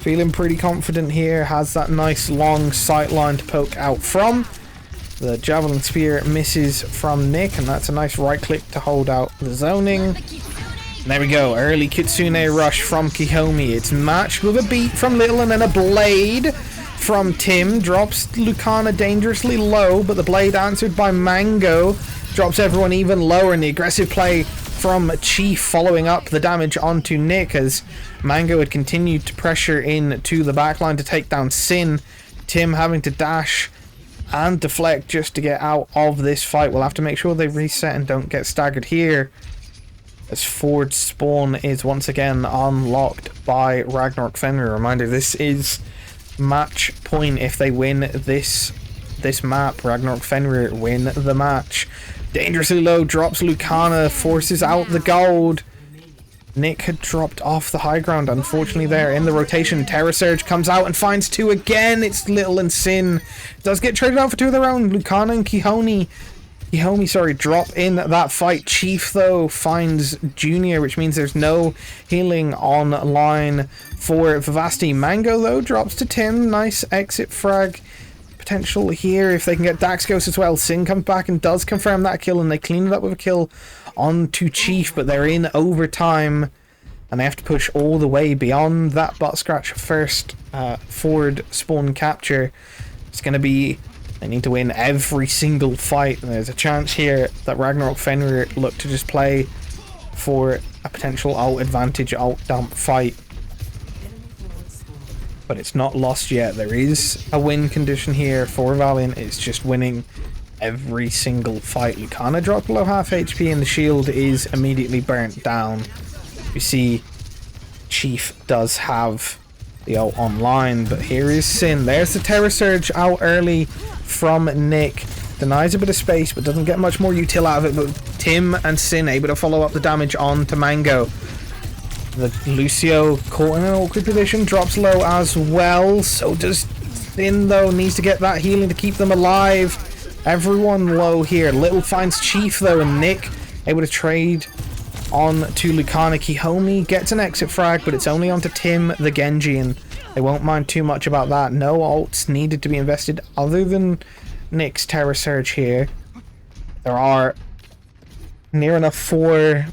feeling pretty confident here, has that nice long sight line to poke out from. The Javelin Spear misses from Nick, and that's a nice right click to hold out the zoning. And there we go, early Kitsune rush from Kihomi. It's matched with a beat from Little, and then a blade from Tim. Drops Lucana dangerously low, but the blade answered by Mango drops everyone even lower, and the aggressive play from Chief following up the damage onto Nick as Mango had continued to pressure in to the backline to take down Sin. Tim having to dash and deflect just to get out of this fight. We'll have to make sure they reset and don't get staggered here, as forward spawn is once again unlocked by Ragnarök Fenrir. Reminder, this is match point. If they win this map, Ragnarök Fenrir win the match. Dangerously low drops Lucana, forces out the gold. Nick had dropped off the high ground, unfortunately. There in the rotation, Terror Surge comes out and finds two again. It's Little and Sin. Does get traded out for two of their own. Lucana and Kihomi, sorry, drop in that fight. Chief, though, finds Junior, which means there's no healing online for Vivasti. Mango, though, drops to Tim. Nice exit frag potential here if they can get Daxgos as well. Sin comes back and does confirm that kill, and they clean it up with a kill onto Chief, but they're in overtime and they have to push all the way beyond that butt scratch first forward spawn capture. It's going to be, they need to win every single fight, and there's a chance here that Ragnarök Fenrir look to just play for a potential ult advantage, ult dump fight, but it's not lost yet. There is a win condition here for Valiant. It's just winning every single fight. Lucana dropped below half HP and the shield is immediately burnt down. You see Chief does have the ult online, but here is Sin. There's the Terror Surge out early from Nick. Denies a bit of space but doesn't get much more util out of it, but Tim and Sin able to follow up the damage on to Mango. The Lucio caught in an awkward position, drops low as well. So does Sin, though, needs to get that healing to keep them alive. Everyone low here. Little finds Chief, though, and Nick able to trade on to Lucana. Kihomi gets an exit frag, but it's only onto Tim the Genji, and they won't mind too much about that. No ults needed to be invested other than Nick's Terror Surge here. There are near enough four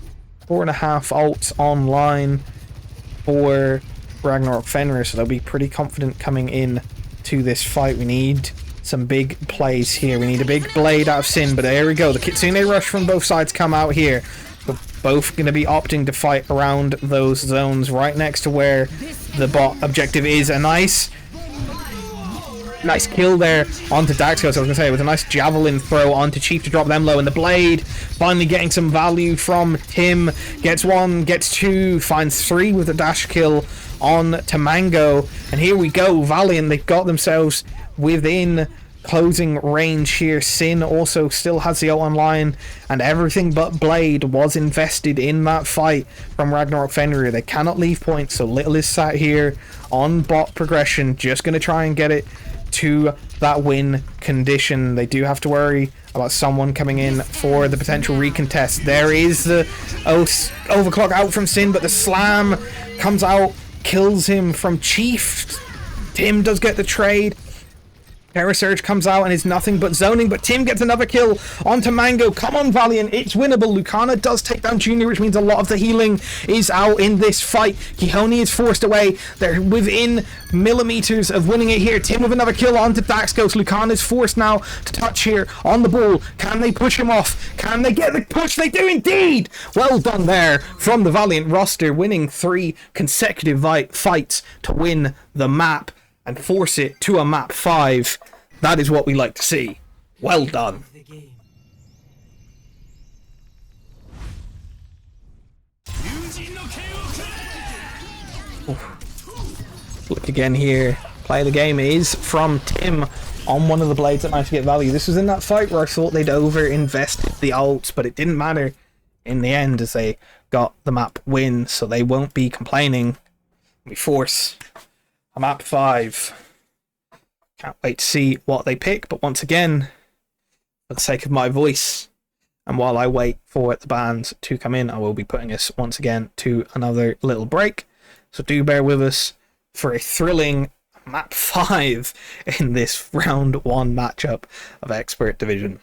and a half ults online for Ragnarök Fenrir, so they'll be pretty confident coming in to this fight. We need some big plays here. We need a big blade out of Sin, but there we go. The Kitsune rush from both sides come out here. We're both going to be opting to fight around those zones right next to where the bot objective is. A nice kill there onto Daxgos, I was going to say, with a nice javelin throw onto Chief to drop them low, and the blade finally getting some value from Tim. Gets one, gets two, finds three with a dash kill on to Mango, and here we go. Valiant, they got themselves within closing range here. Sin also still has the ult online, and everything but Blade was invested in that fight from Ragnarök Fenrir. They cannot leave points, so Little is sat here on bot progression, just going to try and get it to that win condition. They do have to worry about someone coming in for the potential recontest. There is the overclock out from Sin, but the slam comes out, kills him from Chief. Tim does get the trade. Terror Surge comes out and is nothing but zoning, but Tim gets another kill onto Mango. Come on, Valiant, it's winnable. Lucana does take down Junior, which means a lot of the healing is out in this fight. Kihoni is forced away. They're within millimeters of winning it here. Tim with another kill onto Daxgos. Lucana is forced now to touch here on the ball. Can they push him off? Can they get the push? They do indeed! Well done there from the Valiant roster, winning 3 consecutive fights to win the map and force it to a map 5. That is what we like to see. Well done. Look again here. Play the game is from Tim on one of the blades that managed to get value. This was in that fight where I thought they'd over-invested the ults, but it didn't matter in the end as they got the map win, so they won't be complaining. We force a map 5. Can't wait to see what they pick, but once again, for the sake of my voice, and while I wait for the bands to come in, I will be putting us once again to another little break. So do bear with us for a thrilling map 5 in this round 1 matchup of Expert Division.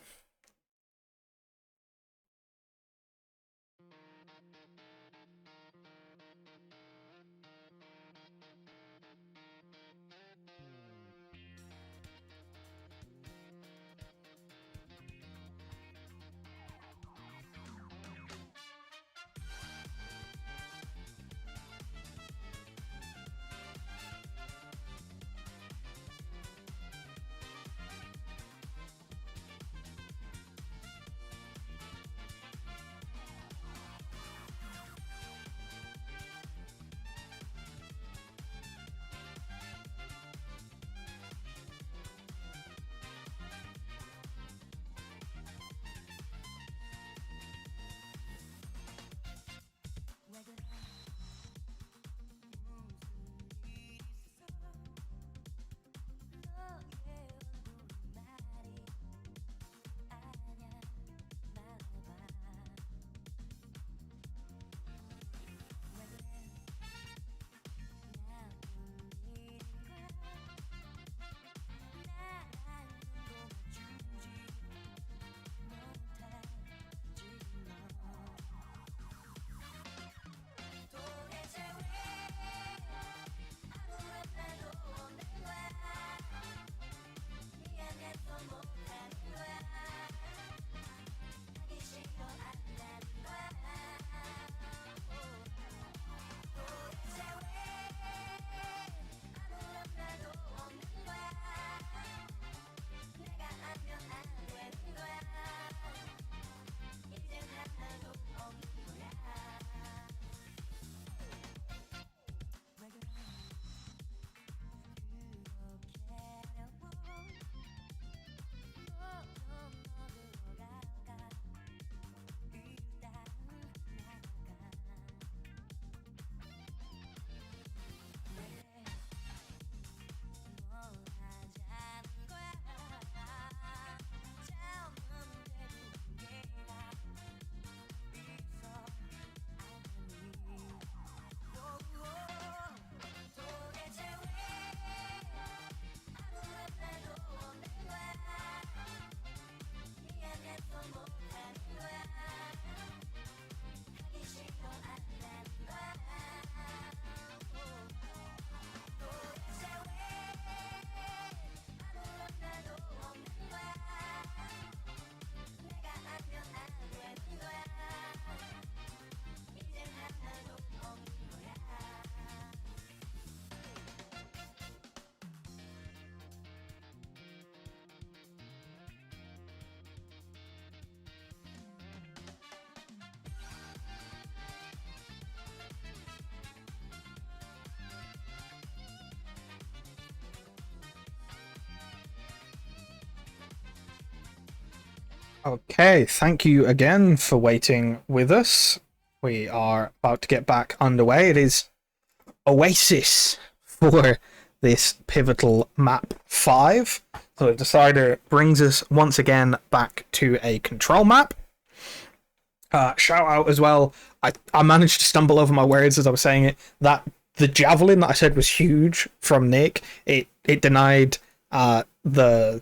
Okay, thank you again for waiting with us. We are about to get back underway. It is Oasis for this pivotal map 5. So the decider brings us once again back to a control map. Shout out as well. I managed to stumble over my words as I was saying it. That the javelin that I said was huge from Nick, it denied the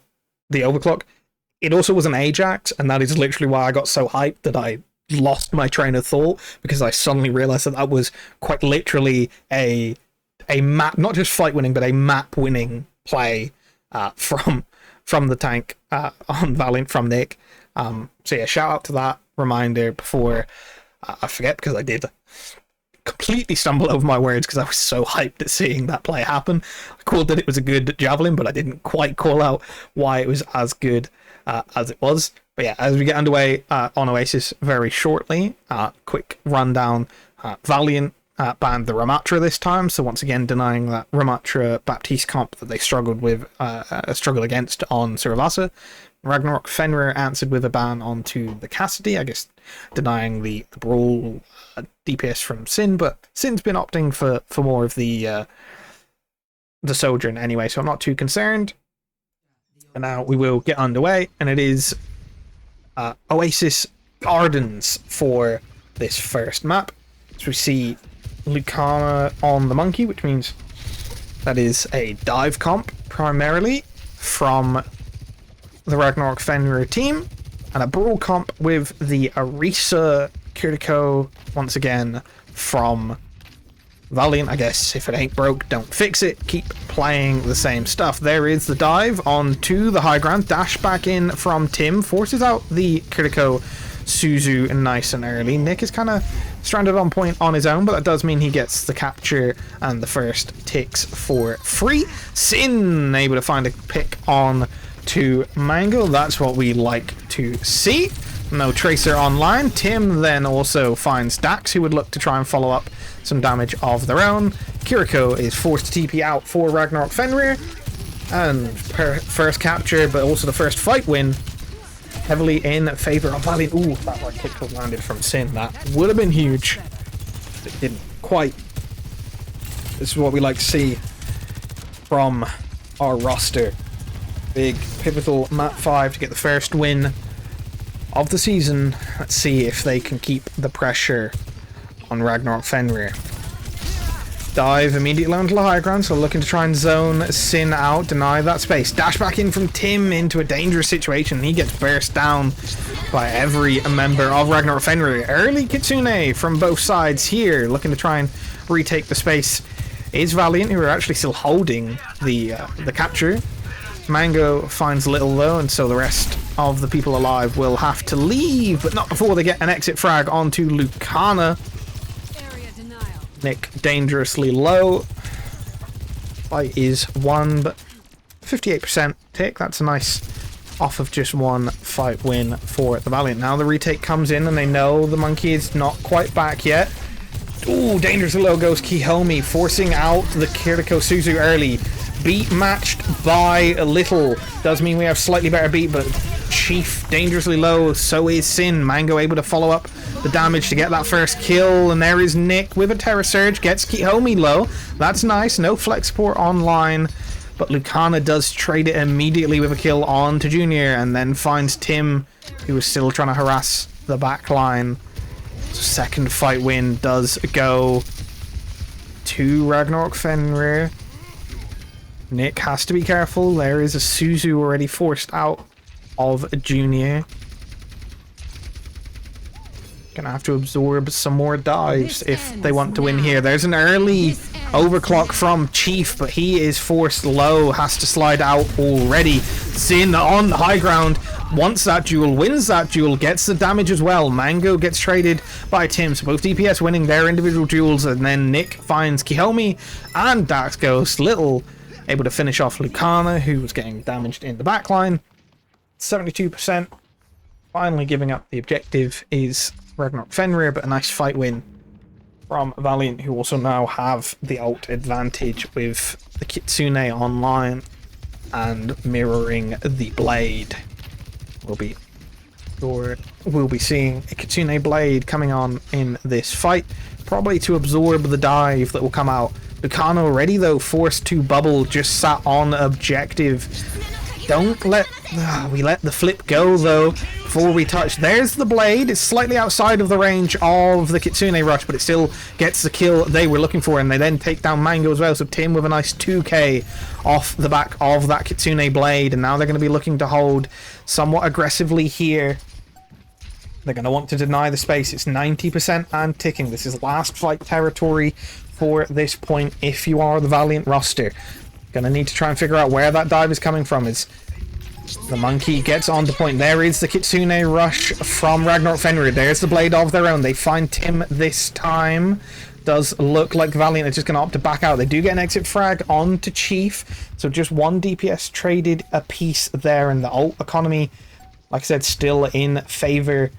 overclock. It also was an Ajax, and that is literally why I got so hyped that I lost my train of thought, because I suddenly realized that that was quite literally a map, not just fight winning, but a map winning play from the tank on Valiant from Nick. So yeah, shout out to that reminder before I forget, because I did completely stumble over my words because I was so hyped at seeing that play happen. I called that it was a good javelin, but I didn't quite call out why it was as good as it was. But yeah, as we get underway on Oasis very shortly, quick rundown. Valiant banned the Ramatra this time, so once again denying that Ramatra Baptiste comp that they struggled against on Suravasa. Ragnarök Fenrir answered with a ban onto the Cassidy, I guess denying the Brawl DPS from Sin, but Sin's been opting for more of the Sojourn anyway, so I'm not too concerned. And now we will get underway, and it is Oasis Gardens for this first map. So we see Lucana on the monkey, which means that is a dive comp primarily from the Ragnarök Fenrir team, and a brawl comp with the Arisa Kiriko once again from Valiant. I guess if it ain't broke, don't fix it. Keep playing the same stuff. There is the dive onto the high ground. Dash back in from Tim. Forces out the Kiriko Suzu nice and early. Nick is kind of stranded on point on his own, but that does mean he gets the capture and the first ticks for free. Sin able to find a pick on to Mango. That's what we like to see. No Tracer online. Tim then also finds Dax, who would look to try and follow up some damage of their own. Kiriko is forced to TP out for Ragnarök Fenrir, and first capture, but also the first fight win, heavily in favor of Valiant. Ooh, that right kick was landed from Sin. That would have been huge. It didn't quite. This is what we like to see from our roster. Big pivotal map 5 to get the first win of the season. Let's see if they can keep the pressure on Ragnarök Fenrir. Dive immediately onto the high ground, so looking to try and zone Sin out, deny that space. Dash back in from Tim into a dangerous situation. He gets burst down by every member of Ragnarök Fenrir. Early Kitsune from both sides here, looking to try and retake the space. Is Valiant, who are actually still holding the capture. Mango finds little though, and so the rest of the people alive will have to leave, but not before they get an exit frag onto Lucana. Nick dangerously low. Fight is won, but 58% tick. That's a nice off of just one fight win for the Valiant. Now the retake comes in, and they know the monkey is not quite back yet. Ooh, dangerously low goes Kihomi, forcing out the Kiriko Suzu early. Beat matched by a little. Does mean we have slightly better beat, but Chief dangerously low. So is Sin. Mango able to follow up the damage to get that first kill. And there is Nick with a Terror Surge. Gets Kihomi low. That's nice. No flex support online. But Lucana does trade it immediately with a kill on to Junior. And then finds Tim, who is still trying to harass the back line. So second fight win does go to Ragnarök Fenrir. Nick has to be careful. There is a Suzu already forced out of a Junior. Gonna have to absorb some more dives if they want to win here. There's an early overclock from Chief, but he is forced low. Has to slide out already. Sin on the high ground. Wants that duel, wins that duel, gets the damage as well. Mango gets traded by Tim, so both DPS winning their individual duels, and then Nick finds Kihomi and Dax Ghost. Little able to finish off Lucana, who was getting damaged in the backline. 72%. Finally giving up the objective is Ragnarök Fenrir, but a nice fight win from Valiant, who also now have the ult advantage with the Kitsune online and mirroring the blade. Will be Or we'll be seeing a Kitsune Blade coming on in this fight, probably to absorb the dive that will come out. Lucano already, though, forced to bubble, just sat on objective. Don't let... we let the flip go, though, before we touch. There's the blade. It's slightly outside of the range of the Kitsune Rush, but it still gets the kill they were looking for, and they then take down Mango as well. So Tim with a nice 2k off the back of that Kitsune Blade, and now they're going to be looking to hold somewhat aggressively here. They're going to want to deny the space. It's 90% and ticking. This is last fight territory for this point if you are the Valiant roster. Gonna need to try and figure out where that dive is coming from. As the monkey gets on the point. There is the Kitsune Rush from Ragnarök Fenrir. There's the blade of their own. They find Tim this time. Does look like Valiant are just going to opt to back out. They do get an exit frag onto Chief. So just one DPS traded a piece there. And the ult economy, like I said, still in favor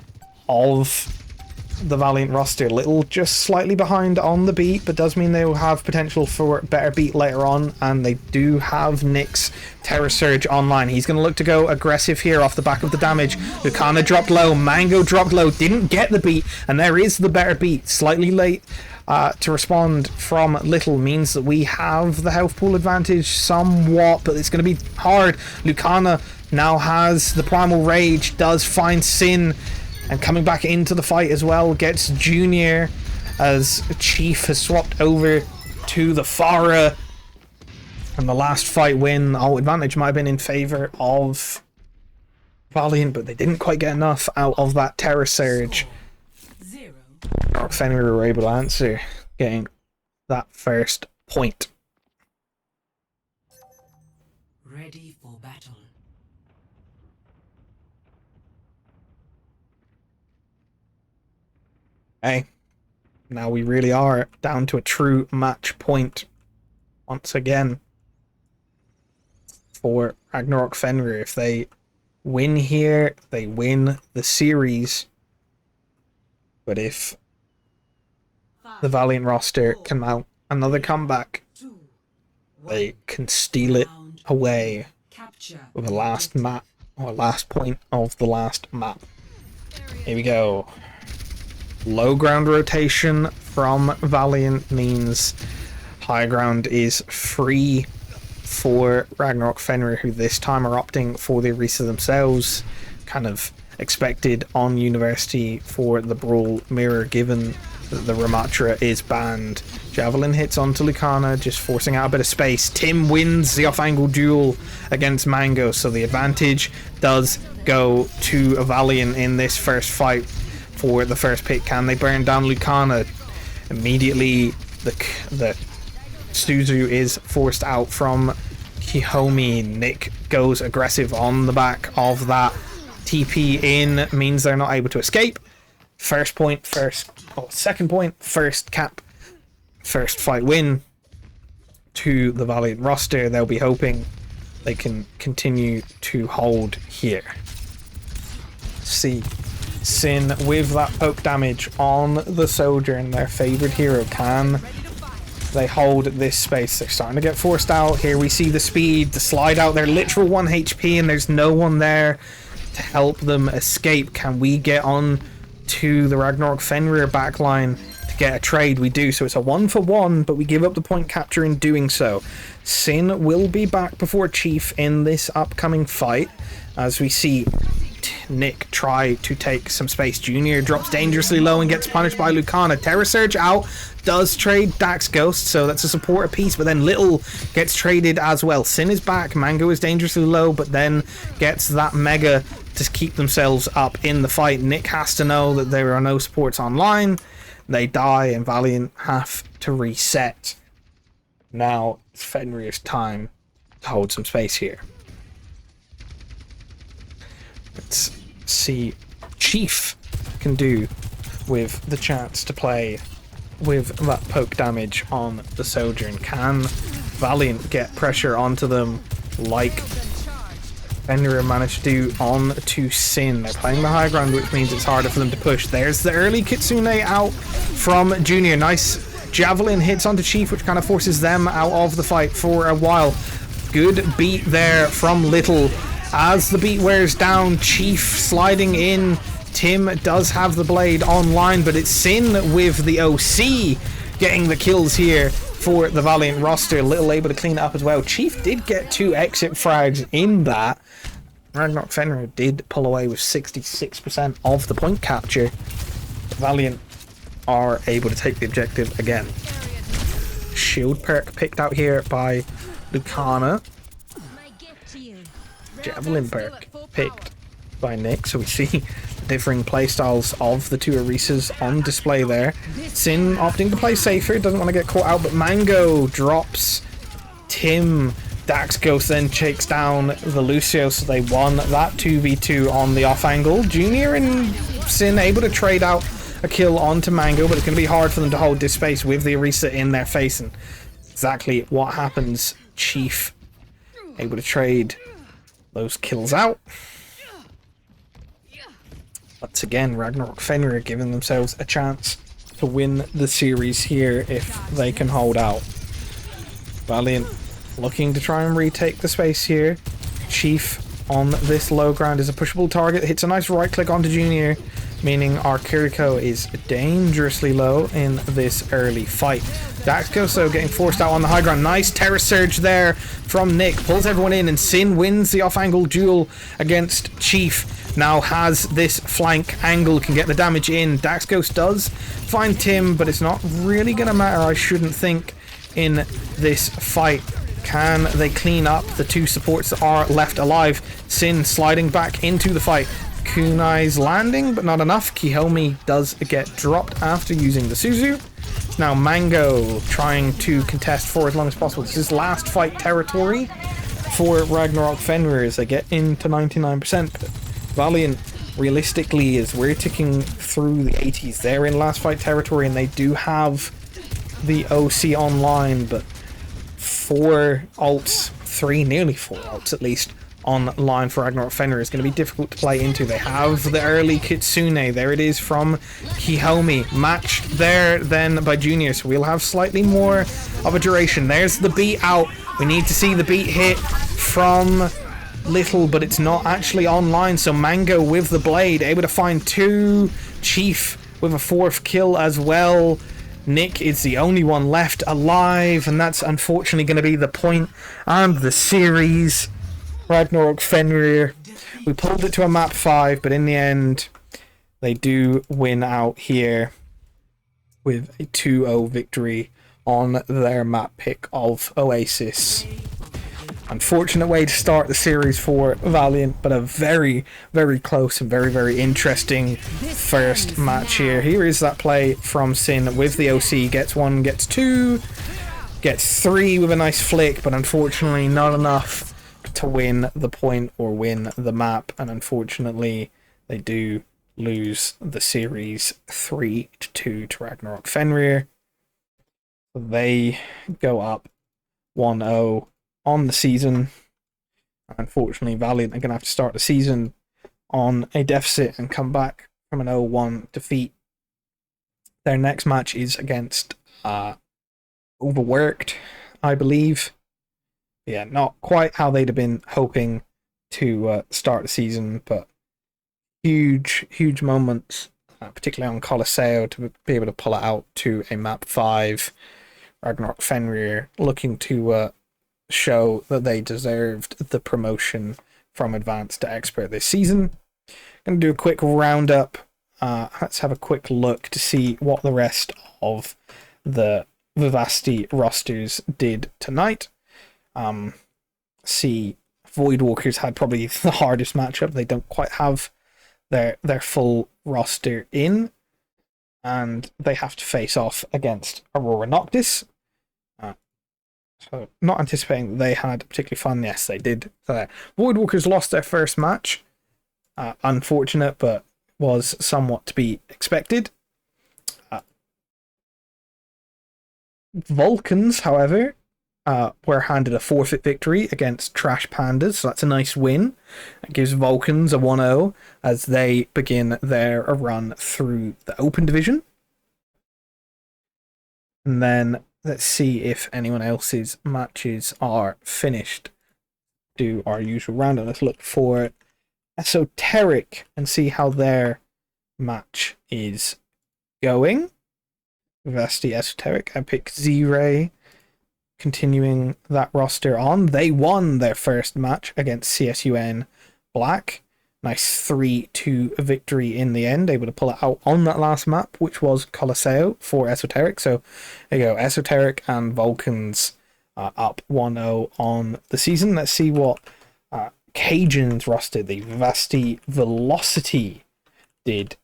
of the Valiant roster. Little just slightly behind on the beat, but does mean they will have potential for better beat later on, and they do have Nick's Terror Surge online. He's going to look to go aggressive here off the back of the damage. Lucana dropped low, Mango dropped low, didn't get the beat, and there is the better beat. Slightly late to respond from Little means that we have the health pool advantage somewhat, but it's going to be hard. Lucana now has the Primal Rage, does find Sin, and coming back into the fight as well, gets Junior as Chief has swapped over to the Farah. And the last fight win, advantage might have been in favor of Valiant, but they didn't quite get enough out of that Terror Surge. 0. Fenrir were able to answer, getting that first point. Ready for battle. Hey, now we really are down to a true match point once again for Ragnarök Fenrir. If they win here, they win the series. But if the Valiant roster can mount another comeback, they can steal it away with the last map, or last point of the last map. Here we go. Low ground rotation from Valiant means high ground is free for Ragnarök Fenrir, who this time are opting for the Orisa themselves. Kind of expected on University for the Brawl Mirror, given that the Ramatra is banned. Javelin hits onto Lucana, just forcing out a bit of space. Tim wins the off-angle duel against Mango, so the advantage does go to Valiant in this first fight. For the first pick, can they burn down Lucana? Immediately, the Suzu is forced out from Kiyomi. Nick goes aggressive on the back of that. TP in means they're not able to escape. Second point, first cap, first fight win to the Valiant roster. They'll be hoping they can continue to hold here. See. Sin with that poke damage on the soldier and their favorite hero. Can they hold this space? They're starting to get forced out. Here we see the speed, the slide out. They're literal 1 HP and there's no one there to help them escape. Can we get on to the Ragnarök Fenrir backline to get a trade? We do, so it's a 1-for-1, but we give up the point capture in doing so. Sin will be back before Chief in this upcoming fight, as we see Nick try to take some space. Junior drops dangerously low and gets punished by Lucana. Terror Surge out, does trade Dax Ghost, so that's a support piece, but then Little gets traded as well. Sin is back, Mango is dangerously low, but then gets that Mega to keep themselves up in the fight. Nick has to know that there are no supports online. They die and Valiant have to reset. Now it's Fenrir's time to hold some space here. Let's see Chief can do with the chance to play with that poke damage on the soldier, and can Valiant get pressure onto them like Fenrir managed to do on to Sin. They're playing the high ground, which means it's harder for them to push. There's the early Kitsune out from Junior. Nice javelin hits onto Chief, which kind of forces them out of the fight for a while. Good beat there from Little as the beat wears down. Chief sliding in. Tim does have the blade online, but it's Sin with the OC getting the kills here for the Valiant roster. Little able to clean it up as well. Chief did get 2 exit frags in that. Ragnarök Fenrir did pull away with 66% of the point capture. Valiant are able to take the objective again. Shield perk picked out here by Lucana. Javelin perk picked by Nick. So we see the differing playstyles of the two Orisas on display there. Sin opting to play safer, doesn't want to get caught out, but Mango drops Tim. Dax Ghost then takes down the Lucio, so they won that 2v2 on the off angle. Junior and Sin able to trade out a kill onto Mango, but it's going to be hard for them to hold this space with the Orisa in their face, and exactly what happens. Chief able to trade those kills out. Once again, Ragnarök Fenrir giving themselves a chance to win the series here if they can hold out. Valiant looking to try and retake the space here. Chief on this low ground is a pushable target. Hits a nice right click onto Junior, meaning our Kiriko is dangerously low in this early fight. Dax Goso getting forced out on the high ground. Nice terror surge there from Nick. Pulls everyone in, and Sin wins the off-angle duel against Chief. Now has this flank angle, can get the damage in. Dax Ghost does find Tim, but it's not really going to matter, I shouldn't think, in this fight. Can they clean up the two supports that are left alive? Sin sliding back into the fight. Kunai's landing, but not enough. Kihomi does get dropped after using the Suzu. Now Mango trying to contest for as long as possible. This is last fight territory for Ragnarök Fenrir as they get into 99%. But Valiant, realistically, as we're ticking through the 80s, they're in last fight territory and they do have the OC online, but 4 ults, 3, nearly 4 ults at least, online for Ragnarök Fenrir is going to be difficult to play into. They have the early Kitsune. There it is from Kihomi. Matched there then by Junior, so we'll have slightly more of a duration. There's the beat out. We need to see the beat hit from Little, but it's not actually online, so Mango with the blade, able to find 2. Chief with a 4th kill as well. Nick is the only one left alive, and that's unfortunately going to be the point and the series. Ragnarök Fenrir, we pulled it to a map 5, but in the end they do win out here with a 2-0 victory on their map pick of Oasis. Unfortunate way to start the series for Valiant, but a very, very close and very, very interesting first match here. Here is that play from Sin with the OC. Gets 1, gets 2, gets 3 with a nice flick, but unfortunately not enough to win the point or win the map, and unfortunately they do lose the series 3-2 to Ragnarök Fenrir. They go up 1-0 on the season. Unfortunately, Valiant are going to have to start the season on a deficit and come back from an 0-1 defeat. Their next match is against Overworked, I believe. Yeah, not quite how they'd have been hoping to start the season, but huge moments, particularly on Colosseo, to be able to pull it out to a map 5. Ragnarök Fenrir looking to show that they deserved the promotion from Advanced to Expert this season. Going to do a quick roundup. Let's have a quick look to see what the rest of the Vivacity rosters did tonight. See, Voidwalkers had probably the hardest matchup. They don't quite have their full roster in, and they have to face off against Aurora Noctis. So not anticipating that they had particularly fun. Yes, they did. Voidwalkers lost their first match. Unfortunate, but was somewhat to be expected. Vulcans, however, were handed a forfeit victory against Trash Pandas, so that's a nice win. It gives Vulcans a 1-0 as they begin their run through the Open Division. And then let's see if anyone else's matches are finished. do our usual round and let's look for Esoteric and see how their match is going. Vasti Esoteric. I pick Z-Ray, continuing that roster on. They won their first match against CSUN Black. Nice 3-2 victory in the end, able to pull it out on that last map, which was Colosseo for Esoteric. So there you go, Esoteric and Vulcans up 1-0 on the season. Let's see what Cajun's roster, the Vasti Velocity, did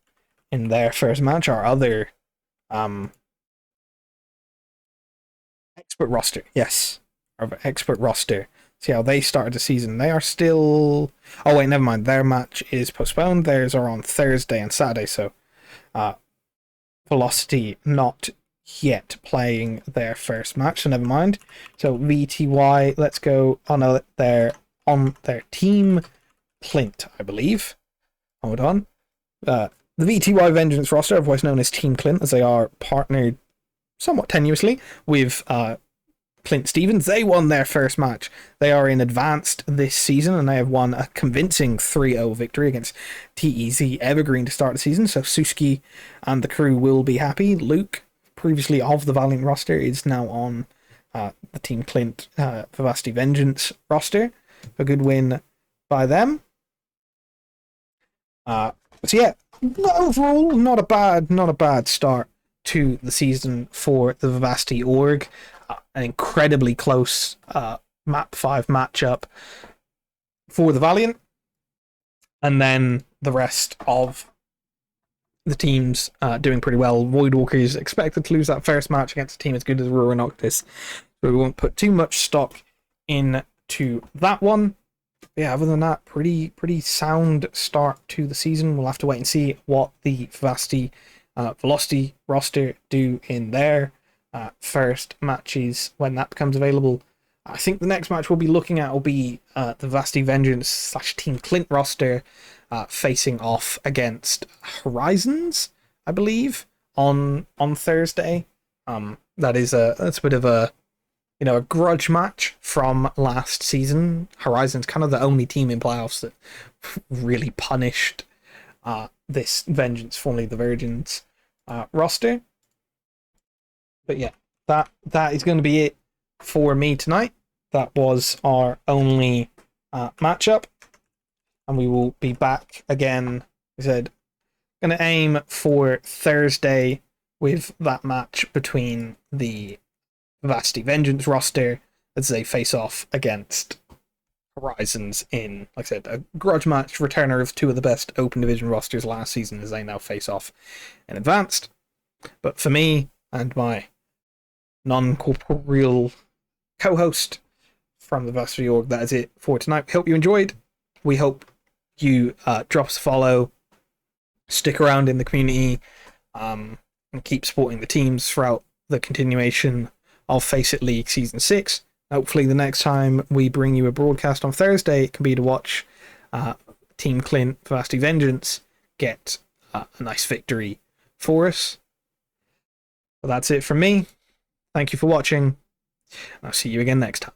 in their first match. Our other expert roster, yes, our expert roster. See how they started the season. They are still... Oh, wait, never mind. Their match is postponed. Theirs are on Thursday and Saturday, so Velocity not yet playing their first match, so never mind. So VTY, let's go... Oh, no, they're on their Team Clint, I believe. Hold on. The VTY Vengeance roster, otherwise known as Team Clint, as they are partnered somewhat tenuously with... Clint Stevens. They won their first match. They are in advanced this season and they have won a convincing 3-0 victory against TEZ Evergreen to start the season. So Suski and the crew will be happy. Luke, previously of the Valiant roster, is now on the Team Clint Vivacity Vengeance roster. A good win by them. So yeah, overall, not a bad start to the season for the Vivacity org. An incredibly close map 5 matchup for the Valiant, and then the rest of the teams doing pretty well. Voidwalker is expected to lose that first match against a team as good as Roar and Noctis, so we won't put too much stock into that one. But yeah, other than that, pretty sound start to the season. We'll have to wait and see what the Vivacity Velocity roster do in their first matches when that becomes available. I think the next match we'll be looking at will be the Vasti Vengeance / Team Clint roster facing off against Horizons, I believe, on Thursday. That's a bit of a a grudge match from last season. Horizons kind of the only team in playoffs that really punished this Vengeance, formerly the Virgins roster. But yeah, that is going to be it for me tonight. That was our only matchup. And we will be back again, I said, going to aim for Thursday with that match between the Vasti Vengeance roster as they face off against Horizons in, like I said, a grudge match, returner of 2 of the best open division rosters last season as they now face off in advanced. But for me and my non-corporeal co-host from the Vasti org, that is it for tonight. We hope you enjoyed. We hope you drop us a follow, stick around in the community, and keep supporting the teams throughout the continuation of Faceit League Season 6. Hopefully the next time we bring you a broadcast on Thursday, it can be to watch Team Clint Vasti Vengeance get a nice victory for us. But that's it from me. Thank you for watching. I'll see you again next time.